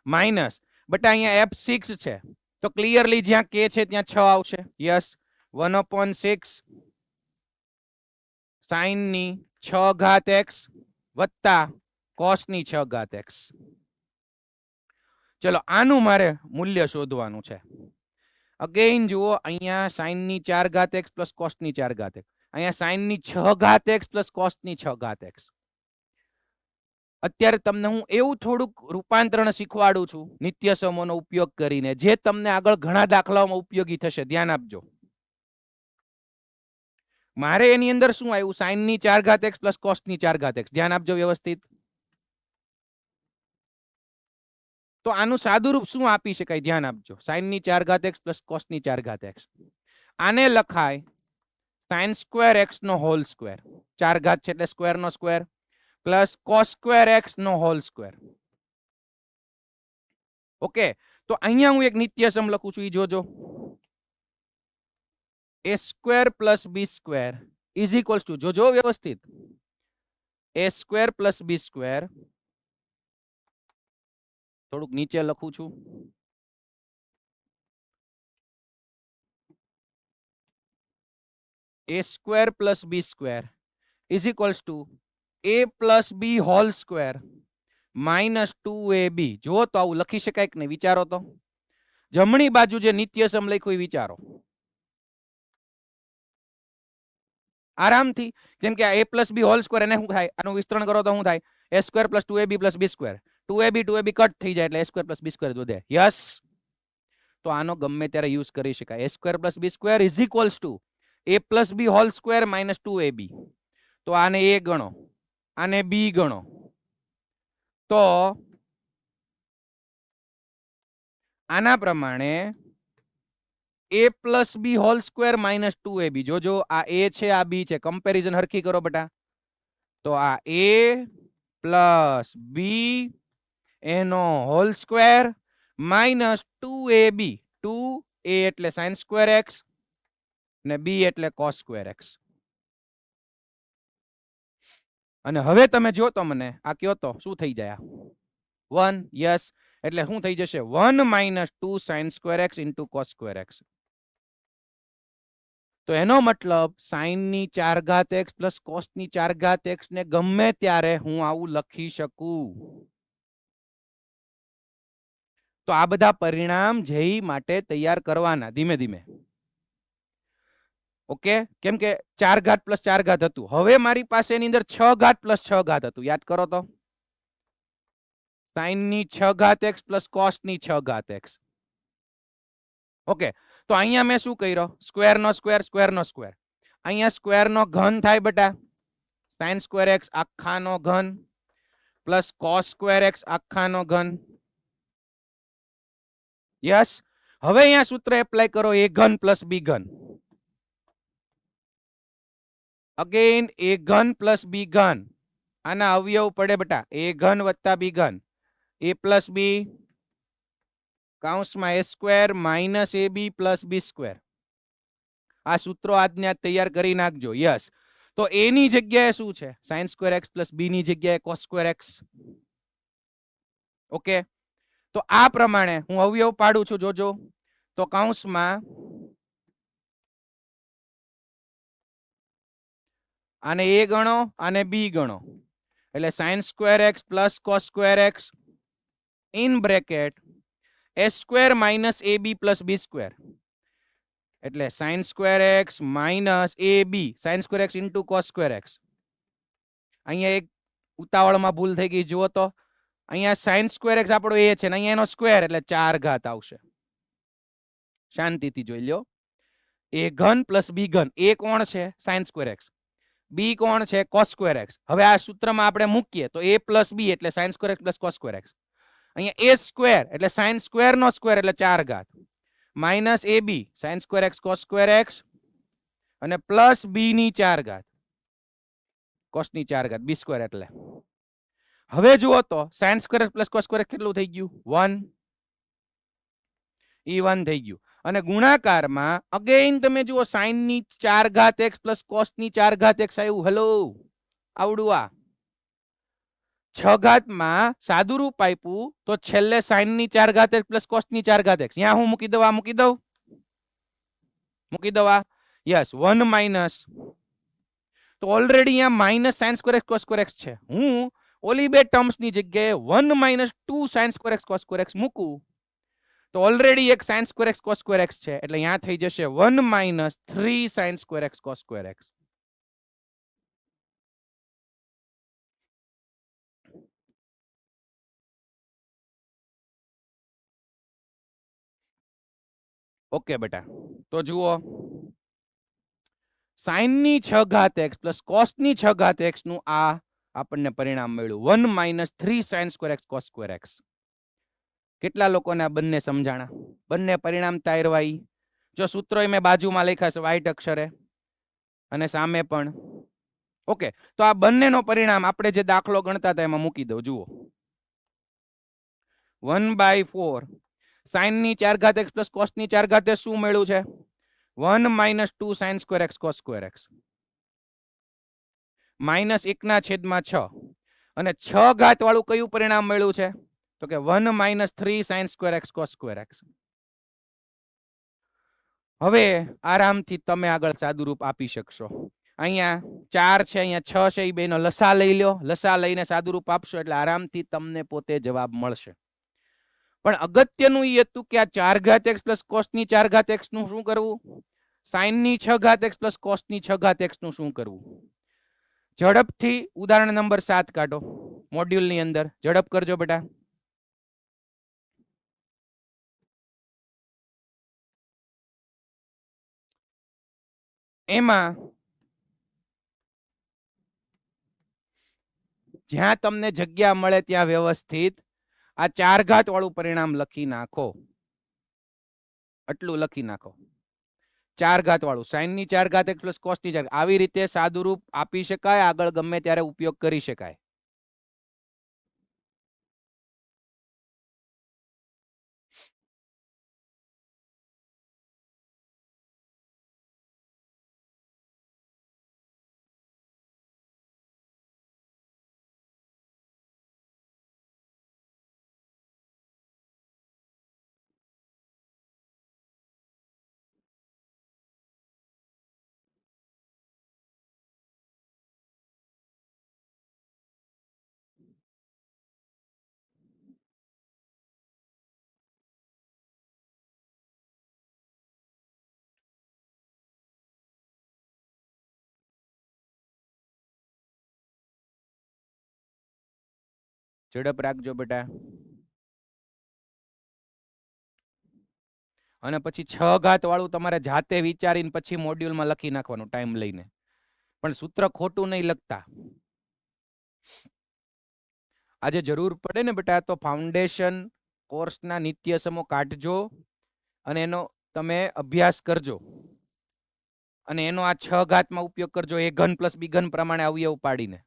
માઇનસ બટા અહીંયા f6 છે તો ક્લિયરલી જ્યાં k છે ત્યાં 6 આવશે. યસ, 1/6 sin ની 6 ઘાત x વત્તા cos ની 6 ઘાત x. ચલો આનું મારે મૂલ્ય શોધવાનું છે. અગેઇન જુઓ અહીંયા sin ની 4 ઘાત x પ્લસ cos ની 4 ઘાત x. અહીંયા સાઈન ની 6 ઘાત x પ્લસ કોસ ની 6 ઘાત x. અત્યારે તમને હું એવું થોડુંક રૂપાંતરણ શીખવાડું છું નિત્ય સમોનો ઉપયોગ કરીને, જે તમને આગળ ઘણા દાખલાઓમાં ઉપયોગી થશે. ધ્યાન આપજો. મારે એની અંદર શું આવ્યું? સાઈન ની 4 ઘાત x પ્લસ કોસ ની 4 ઘાત x. ધ્યાન આપજો વ્યવસ્થિત. તો આનું સાદું રૂપ શું આપી શકાય? ધ્યાન આપજો. સાઈન ની 4 ઘાત x પ્લસ કોસ ની 4 ઘાત x. આને લખાય સાઈન સ્ક્વેર x નો હોલ સ્ક્વેર. 4 ઘાત છે એટલે સ્ક્વેર નો square plus cos square x નો હોલ સ્ક્વેર. ઓકે, તો અહીંયા હું એક નિત્ય સમ લખું છું, ઈ જોજો. a square plus b square is equals two, જોજો વ્યવસ્થિત, a square plus b square. થોડુંક નીચે લખું છું. a square plus b square is equals two a plus b whole square minus 2ab. જો તો આવું લખી શકાય કે નહીં? વિચારો તો. જમણી બાજુ જે નિત્ય સમ લખ્યું એ વિચારો આરામથી. જેમ કે a plus b whole square, એને શું થાય? આનું વિસ્તરણ કરો તો શું થાય? a square plus 2ab plus b square. 2ab cut થઈ જાય એટલે a square plus b square વધે. યસ, તો આનો ગમે ત્યારે યુઝ કરી શકાય. a square plus b square is equals two a plus b whole square minus 2ab. તો આને a ગણો, આને b ગણો, તો આના પ્રમાણે a plus b whole square minus 2ab. જોજો, આ a છે, આ b છે. કમ્પેરિઝન હરખી કરો બેટા. તો આ a પ્લસ b એનો whole square minus 2ab. 2a એટલે સાઇન સ્ક્વેર x ને b એટલે કોસ સ્ક્વેર x. અને હવે તમે જો તો મને આ કયો તો શું થઈ જાય? 1. યસ, એટલે શું થઈ જશે? 1 minus 2 sign square x into cos square x. તો એનો મતલબ સાઈન ની 4 ઘાત x પ્લસ કોસ ની 4 ઘાત x ને ગમે ત્યારે હું આવું લખી શકું. તો આ બધા પરિણામ જેઈ માટે તૈયાર કરવાના ધીમે ધીમે. ઓકે, કેમ કે 4 ઘાત પ્લસ 4 ઘાત હતું. હવે મારી પાસે એની અંદર 6 ઘાત પ્લસ 6 ઘાત હતું. યાદ કરો તો, સાઈન ની 6 ઘાત x પ્લસ કોસ ની 6 ઘાત x. ઓકે, તો અહીંયા મેં શું કર્યો? સ્ક્વેર નો સ્ક્વેર, સ્ક્વેર નો સ્ક્વેર. અહીંયા સ્ક્વેર નો ઘન થાય બેટા, સાઇન સ્ક્વેર x આખાનો ઘન પ્લસ કોસ સ્ક્વેર x આખાનો ઘન. યસ, હવે અહીંયા સૂત્ર એપ્લાય કરો, a ઘન પ્લસ b ઘન. અગેન a ઘન પ્લસ b ઘન. આના અવયવ પડે બેટા, a ઘન વત્તા b ઘન. a plus b કાઉન્સમાં a square minus ab plus b square. આ સૂત્રો આજને આજ તૈયાર કરી નાખજો. યસ, તો a ની જગ્યાએ શું છે? Sign square x plus b ની જગ્યાએ કોસ સ્ક્વેર x. ઓકે, તો આ પ્રમાણે હું અવયવ પાડું છું. જોજો, તો કાઉન્સમાં આને a ગણો, આને b ગણો, એટલે sine square x plus cos square x in bracket a square minus ab plus b square. એટલે sine square x minus ab, sine square x into cos square x. અહીંયા એક ઉતાવળમાં ભૂલ થઈ ગઈ. જુઓ તો, અહીંયા સાઇન સ્ક્વેર x આપણો a છે ને અહીંયા એનો સ્ક્વેર એટલે 4 ઘાત આવશે. શાંતિથી જોઈ લ્યો. a ઘન પ્લસ b ઘન. a કોણ છે? Sign square x. b કોણ છે? Cos square x. હવે આ સૂત્રમાં આપણે મૂકીએ તો a પ્લસ b એટલે sine square x plus cos square x. અહીંયા a સ્ક્વેર એટલે સાઇન સ્ક્વેર નો સ્ક્વેર એટલે 4 ઘાત minus ab sine square x cos square x અને પ્લસ b ની 4 ઘાત કોસ ની 4 ઘાત b સ્ક્વેર. એટલે હવે જુઓ તો sine square plus cos square કેટલું થઈ ગયું? 1. ઈ 1 થઈ ગયું. અને ગુણાકારમાં અગેન તમે જુઓ, સાઇન ની 4 ઘાત x પ્લસ કોસ ની 4 ઘાત x આવ્યું. હેલો, આવડું આ 6 ઘાતમાં સાદું રૂપ આપ્યું તો છેલ્લે સાઇન ની 4 ઘાત x પ્લસ કોસ ની 4 ઘાત x. ત્યાં હું મૂકી દઉં, આ મૂકી દઉં, મૂકી દઉં આ. યસ, 1 માઇનસ, તો ઓલરેડી અહીંયા minus sign square x cos square x છે. હું ઓલી બે ટર્મ્સ ની જગ્યાએ 1 minus 2 sign square x cos square x મૂકું તો ઓલરેડી એક sign square x cos square x છે. એટલે અહીંયા થઈ જશે 1 minus 3 sign square x cos square x. Okay બેટા, તો જુઓ સાઈન ની 6 ઘાત x પ્લસ કોસ ની 6 ઘાત x નું આ આપણને પરિણામ મળ્યું 1 - 3 sin square x cos square x. કેટલા લોકોને આ બંને સમજાણા? બંને પરિણામ તારવા ઈ જો સૂત્રો મેં બાજુમાં લખ્યા છે વ્હાઈટ અક્ષરે અને સામે પણ. ઓકે, તો આ બંનેનો પરિણામ આપણે જે દાખલો ગણતા હતા એમાં મૂકી દઉં. જુઓ 1/4 sin ની 4 ઘાત x પ્લસ cos ની 4 ઘાત શું મળ્યું છે? 1 - 2 sin square x cos square x -1/6 અને 6 ઘાત વાળું કયું પરિણામ મળ્યું છે? તો કે 1 - 3 sin square x cos square x. હવે આરામથી તમે આગળ સાદુરૂપ આપી શકશો. અહીંયા 4 છે, અહીંયા 6 છે, એ બેનો લસા લઈ લો. લસા લઈને સાદુરૂપ આપશો એટલે આરામથી તમને પોતે જવાબ મળશે. પણ અગત્યનું એ હતું કે આ 4 ઘાત x પ્લસ cos ની 4 ઘાત x નું શું કરવું? sin ની 6 ઘાત x પ્લસ cos ની 6 ઘાત x નું શું કરવું? ઝડપથી ઉદાહરણ નંબર 7 કાઢો મોડ્યુલની અંદર. ઝડપ કરજો બેટા. એમાં જ્યાં તમને જગ્યા મળે ત્યાં વ્યવસ્થિત આ 4 ઘાત વાળું પરિણામ લખી નાખો. આટલું લખી નાખો. 4 ઘાત વાળું sin ની 4 ઘાત x પ્લસ cos ની 4. આવી રીતે સાદુરૂપ આપી શકાય, આગળ ગમે ત્યારે ઉપયોગ કરી શકાય. ઝડપ રાખજો બેટા. અને પછી 6 ઘાત વાળું તમારે જાતે વિચારીને પછી મોડ્યુલમાં લખી નાખવાનું ટાઈમ લઈને. પણ સૂત્ર ખોટું નહીં લખતા. આજે જરૂર પડે ને બેટા તો ફાઉન્ડેશન કોર્સના નિત્ય સમો કાઢજો અને એનો તમે અભ્યાસ કરજો અને એનો આ 6 ઘાતમાં ઉપયોગ કરજો. એ ઘન પ્લસ બી ઘન પ્રમાણે અવયવ પાડીને.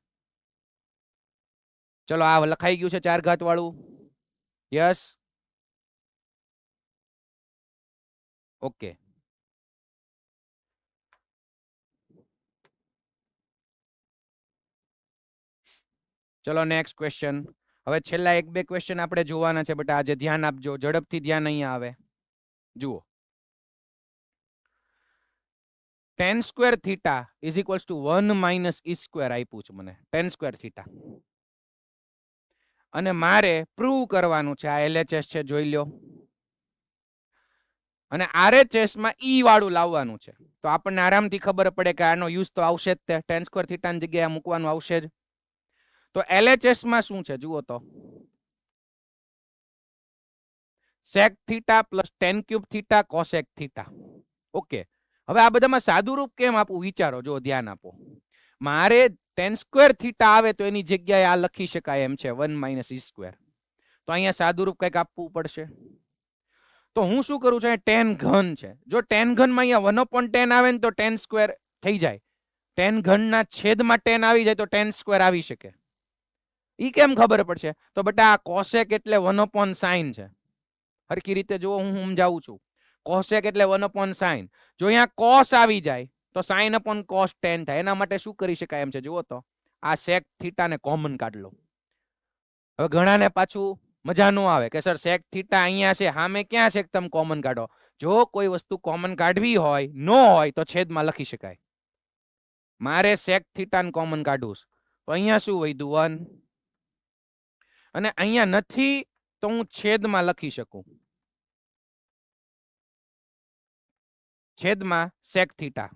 ચલો આ લખાઈ ગયું છે 4 ઘાત વાળું. Yes, okay. ચલો નેક્સ્ટ ક્વેશ્ચન. હવે છેલ્લા 1-2 ક્વેશ્ચન આપણે જોવાના છે બેટા. આજે ધ્યાન આપજો, ઝડપથી ધ્યાન અહીંયા આવે. જુઓ tan square theta is equals to 1 - e square આપ્યું છે મને. tan સ્ક્વેર થીટા અને મારે પ્રૂવ કરવાનું છે. આ LHS છે, જોઈ લો. અને RHS માં ઈ વાળું લાવવાનું છે. તો આપણને આરામથી ખબર પડે કે આનો યુઝ તો આવશે જ. તે tan સ્ક્વેર થીટાની જગ્યાએ મૂકવાનું આવશે જ. તો LHS માં શું છે જુઓ તો sec theta plus tan cube theta cosec theta. Okay, હવે આ બધામાં સાદુરૂપ કેમ આપું વિચારો. જો ધ્યાન આપો. મારે tan સ્ક્વેર થીટા આવે તો એની જગ્યાએ આ લખી શકાય એમ છે 1 - e સ્ક્વેર. તો અહીંયા સાદુરૂપ કંઈક આપવું પડશે. તો હું શું કરું છું? tan ઘન છે. જો tan ઘનમાં અહીંયા 1/10 આવે ને તો tan સ્ક્વેર થઈ જાય. tan ઘનના છેદમાં tan આવી જાય તો tan સ્ક્વેર આવી શકે. ઈ કેમ ખબર પડશે? તો બેટા આ cosec એટલે 1/sin છે. હરખી રીતે જો હું સમજાવું છું. cosec એટલે 1/sin. જો અહીંયા cos આવી જાય તો sin cos tan થાય. એના માટે શું કરી શકાય એમ છે જુઓ તો આ sec થીટા ને કોમન કાઢ લો. હવે ઘણાને પાછું મજા ન આવે કે સર sec થીટા અહીંયા છે, સામે ક્યાં છે તમે કોમન કાઢો. જો કોઈ વસ્તુ કોમન કાઢવી હોય ન હોય તો છેદમાં લખી શકાય. મારે sec થીટા ને કોમન કાઢવું તો અહીંયા શું વધ્યું 1 અને અહીંયા નથી તો હું છેદમાં લખી શકું. છેદમાં sec થીટા.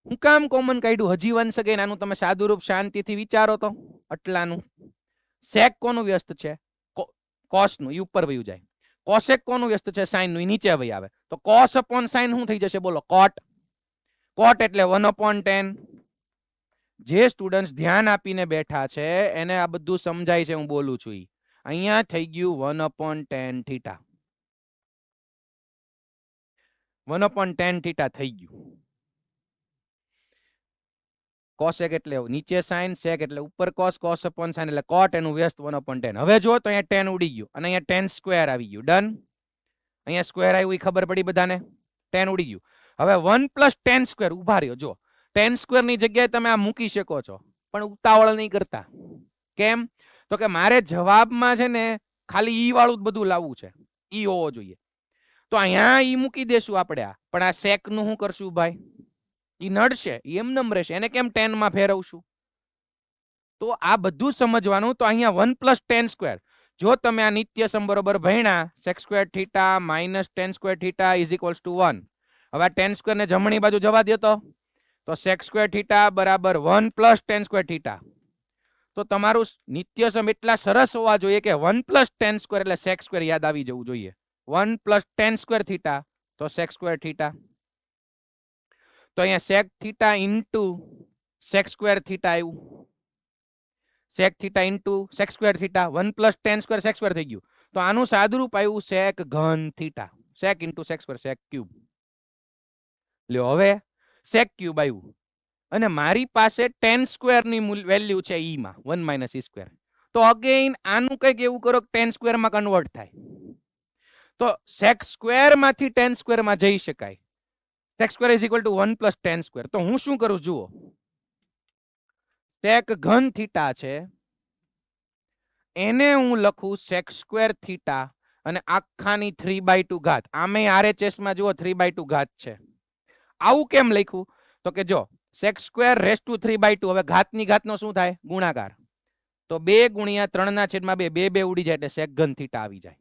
હું કામ કોમન કાઢ્યું? હજી વન સગેન આનું તમે સાદુરૂપ શાંતિથી વિચારો તો. આટલાનું sec કોનું વ્યસ્ત છે? કોસ નું, ઈ ઉપર વયું જાય. કોસેક કોનું વ્યસ્ત છે? સાઇન નું, ઈ નીચે વહી આવે. તો કોસ અપોન સાઇન શું થઈ જશે? બોલો. કોટ. કોટ એટલે 1/10. જે સ્ટુડન્ટ્સ ધ્યાન આપીને બેઠા છે એને આ બધું સમજાય છે, હું બોલું છું. અહીંયા થઈ ગયું 1/10 થીટા. 1/10 થીટા થઈ ગયું. કોસેક એટલે નીચે સાઇન, સેક એટલે ઉપર કોસ, કોસ અપોન સાઇન એટલે કોટ, એનું વ્યસ્ત 1/10. હવે જો તો અહીંયા 10 ઉડી ગયું અને અહીંયા 10 સ્ક્વેર આવી ગયું. ડન. અહીંયા સ્ક્વેર આવ્યું, એ ખબર પડી બધાને. 10 ઉડી ગયું. હવે 1 + 10 સ્ક્વેર. ઉભા રહ્યો, જો 10 સ્ક્વેર ની જગ્યાએ તમે આ મૂકી શકો છો, પણ ઉતાવળ નહીં કરતા. કેમ? તો કે મારે જવાબમાં છે ને ખાલી ઈ વાળું જ બધું લાવવું છે, ઈ હોવો જોઈએ. તો અહીંયા ઈ મૂકી દેશું આપણે. આ પણ આ સેક નું શું કરશું ભાઈ? ઈ નડશે, ઈ એમ રહેશે. એને કેમ 10 માં ફેરવશું? તો આ બધું સમજવાનું. તો અહીંયા 1 + 10 સ્ક્વેર. જો તમે આ નિત્યસમ બરોબર ભણ્યા, sec square theta minus 10 square theta is equals to 1. હવે આ 10 સ્ક્વેર ને જમણી બાજુ જવા દો તો sec સ્ક્વેર થીટા બરાબર 1 + 10 સ્ક્વેર થીટા. તો તમારું નિત્યસમ એટલા સરસ હોવા જોઈએ કે 1 + 10 સ્ક્વેર એટલે sec સ્ક્વેર યાદ આવી જવું જોઈએ. 1 + 10 સ્ક્વેર થીટા તો sec સ્ક્વેર થીટા. તો અહીંયા sec theta into sec square theta આવ્યું. sec theta into sec square theta. 1 + 10 square sec square થઈ ગયું. તો આનું સાદુરૂપ આવ્યું sec ઘન theta. sec into sec square, sec cube. લ્યો હવે sec ક્યુબ આવ્યું. અને મારી પાસે 10 સ્ક્વેર ની વેલ્યુ છે ઈ માં, 1 - e સ્ક્વેર. તો અગેઇન આનું કંઈક એવું કરો કે 10 સ્ક્વેર માં કન્વર્ટ થાય. તો sec સ્ક્વેર માંથી 10 સ્ક્વેર માં જઈ શકાય. sec square is equal to 1 + 10 square. તો હું શું કરું જુઓ, sec ઘન થીટા છે એને હું લખું sec સ્ક્વેર થીટા અને આખાની 3/2 ઘાત. આમે RHS માં જુઓ 3/2 ઘાત છે. આવું કેમ લખ્યું? તો કે જો sec સ્ક્વેર રેસ ટુ 3/2. હવે ઘાતની ઘાતનો શું થાય? ગુણાકાર. તો 2 × 3/2, 2 ઉડી જાય એટલે sec ઘન થીટા આવી જાય.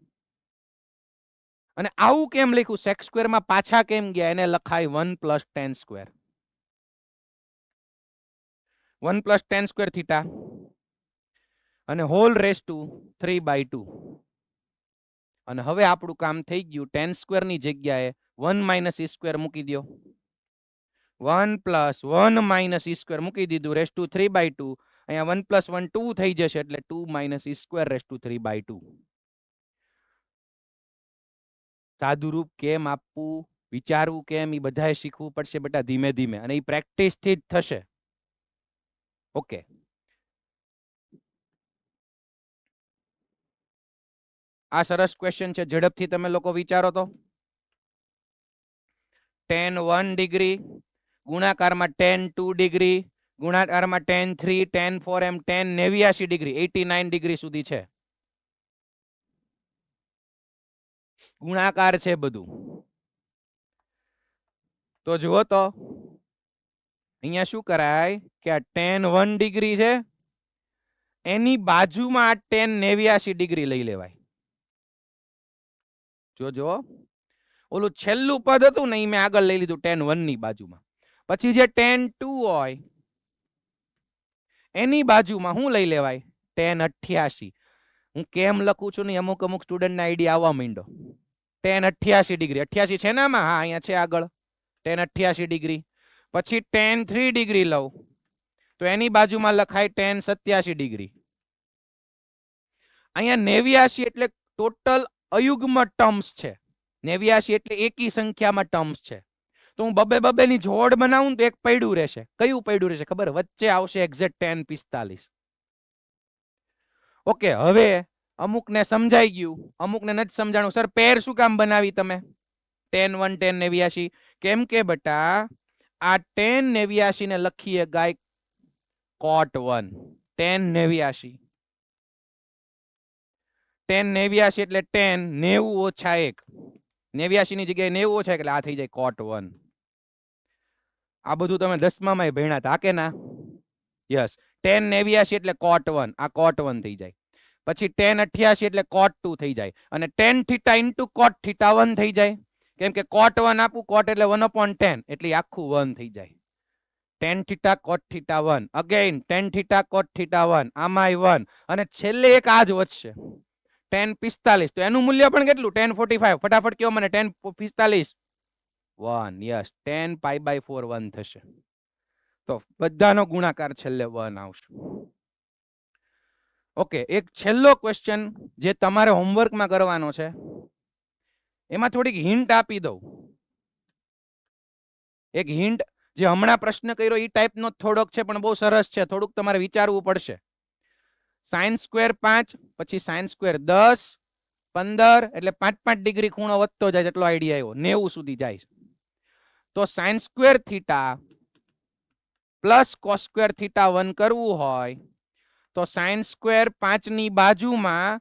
અને આવું કેમ લખ્યું? sec સ્ક્વેર માં પાછા કેમ ગયા? એને લખાય 1 + 10 સ્ક્વેર. 1 + 10 સ્ક્વેર થીટા અને હોલ રેસ ટુ 3/2. અને હવે આપણું કામ થઈ ગયું. 10 સ્ક્વેર ની જગ્યાએ 1 - e સ્ક્વેર મૂકી દો. 1 + 1 - e સ્ક્વેર મૂકી દીધું, રેસ ટુ 3/2. અહીંયા 1 + 1 2 થઈ જશે એટલે 2 - e સ્ક્વેર રેસ ટુ 3/2. સાદુરૂપ કેમ આપવું, વિચારવું કેમ, એ બધાએ શીખવું પડશે બેટા ધીમે ધીમે, અને એ પ્રેક્ટિસ થી જ થશે. ઓકે, આ સરસ ક્વેશ્ચન છે, ઝડપથી તમે લોકો વિચારો તો. tan 1 ડિગ્રી ગુણાકારમાં tan 2 ડિગ્રી ગુણાકારમાં tan 3, tan 4 એમ tan 89 ડિગ્રી 89 ડિગ્રી સુધી છે. ગુણાકાર છે બધું. તો જુઓ તો અહીંયા શું કરાય કે આ tan 1 ડિગ્રી છે એની બાજુમાં આ tan 89 ડિગ્રી લઈ લેવાય. જો ઓલું છેલ્લું પદ હતું ને એ મેં આગળ લઈ લીધું tan 1 ની બાજુમાં. પછી જે tan 2 હોય એની બાજુમાં શું લઈ લેવાય? tan 88. હું કેમ લખું છું ને અમુક સ્ટુડન્ટ ને આઈડિયા આવવા માંડ્યો. tan 88 ડિગ્રી, 88 છે ને આમાં? હા, અહીંયા છે આગળ tan 88 ડિગ્રી. પછી tan 3 ડિગ્રી લઉં તો એની બાજુમાં લખાય tan 87 ડિગ્રી. અહીંયા 89 એટલે ટોટલ અયુગ્મ ટર્મ્સ છે. 89 એટલે એકી સંખ્યામાં ટર્મ્સ છે. તો હું બબે ની જોડ બનાવું તો એક પડ્યું રહેશે. કયું પડ્યું રહેશે ખબર? વચ્ચે આવશે એક્ઝેક્ટ tan 45. ઓકે, હવે અમુકને સમજાઈ ગયું, અમુકને નથી સમજાણું. સર પેર શું કામ બનાવી તમે? tan 1 tan 89. કેમ કે બેટા આ tan 89 ને લખીએ ગાય cot 1. tan 89 એટલે tan 90 - 1. 89 ની જગ્યાએ 90 ઓછા એટલે આ થઈ જાય cot 1. આ બધું તમે 10માં ભણ્યા હતા કે ના? યસ. tan 89 એટલે cot 1. આ cot 1 થઈ જાય. પછી tan 88 એટલે cot 2 થઈ જાય. અને tan theta into cot theta 1 થઈ જાય. કેમ કે cot 1 આપું, cot એટલે 1/10 એટલે આખું 1 થઈ જાય. tan theta cot theta 1. Again tan theta cot theta 1. આમાંય 1. અને છેલ્લે એક આ જ વધશે 10:45 તો એનું મૂલ્ય પણ કેટલું 10:45 ફટાફટ કયો મને 10:45 1 યસ 10π/4 1 થશે તો બધાનો ગુણાકાર છેલ્લે 1 આવશે ઓકે એક છેલ્લો ક્વેશ્ચન જે તમારે હોમવર્કમાં કરવાનો છે એમાં થોડીક હિન્ટ આપી દઉં એક હિન્ટ જે હમણાં પ્રશ્ન કર્યો એ ટાઈપનો થોડોક છે પણ બહુ સરસ છે થોડુંક તમારે વિચારવું પડશે sin સ્ક્વેર 5 પછી sin સ્ક્વેર 10 15 એટલે 5 ડિગ્રી ખૂણો વધતો જાય એટલો આઈડિયા આવ્યો 90 સુધી જાય તો sin square theta plus cos square theta 1 કરવું હોય તો sin સ્ક્વેર 5 ની બાજુમાં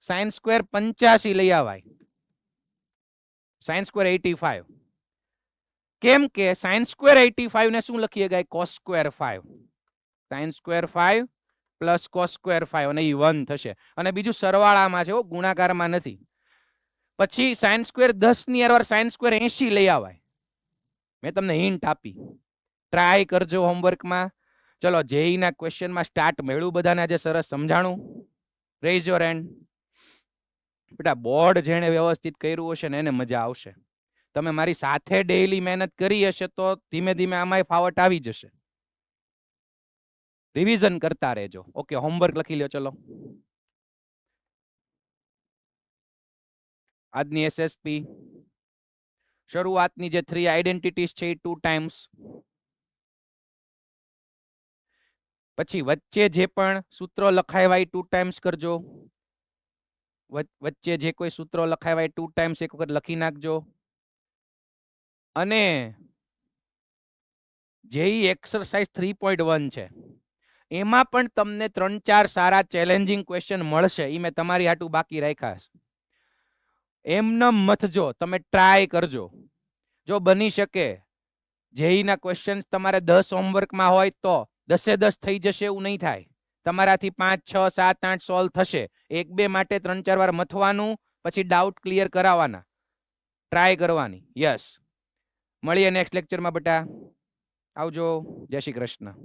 sin સ્ક્વેર 85 લઈ આવાય sin સ્ક્વેર 85 કેમ કે sin સ્ક્વેર 85 ને શું લખીએ ગાય cos square 5 sin square 5 plus cos square 5 અને એ 1 થશે અને બીજું સરવાળામાં છે ગુણાકારમાં નથી પછી sin સ્ક્વેર 10 ની અરવાર sin સ્ક્વેર 80 લઈ આવાય મેં તમને હિન્ટ આપી ટ્રાય કરજો હોમવર્કમાં ચલો જેઈ ના ક્વેશ્ચનમાં સ્ટાર્ટ મળ્યું બધાને આજે સરસ સમજાણું રેઝ યોર હેન્ડ બેટા બોર્ડ જેણે વ્યવસ્થિત કર્યું હશે ને એને મજા આવશે તમે મારી સાથે ડેઈલી મહેનત કરી હશે તો ધીમે ધીમે આમાંય ફાવટ આવી જશે રિવિઝન કરતા રહેજો ઓકે હોમવર્ક લખી લ્યો ચલો આજની એસએસપી શરૂઆતની જે 3 આઈડેન્ટિટીઝ છે 2 ટાઈમ્સ પછી વચ્ચે જે પણ સૂત્રો લખાવ્યા 2 ટાઈમ્સ કરજો વચ્ચે જે કોઈ સૂત્રો લખાવ્યા 2 ટાઈમ્સ એક વખત લખી નાખજો અને જેઈ એક્સરસાઇઝ 3.1 છે એમાં પણ તમને 3-4 સારા ચેલેન્જિંગ ક્વેશ્ચન મળશે એ મેં તમારી હાટું બાકી રાખ્યા છે એમને મથજો તમે ટ્રાય કરજો જો બની શકે જેઈ ના ક્વેશ્ચન તમારે 10 હોમવર્કમાં હોય તો 10-10 થઈ જશે એવું નહીં થાય તમારાથી 5, 6, 7, 8 સોલ્વ થશે 1-2 માટે 3-4 વાર મથવાનું પછી ડાઉટ ક્લિયર કરાવવાના ટ્રાય કરવાની યસ મળીએ નેક્સ્ટ લેક્ચરમાં બેટા આવજો જય શ્રી કૃષ્ણ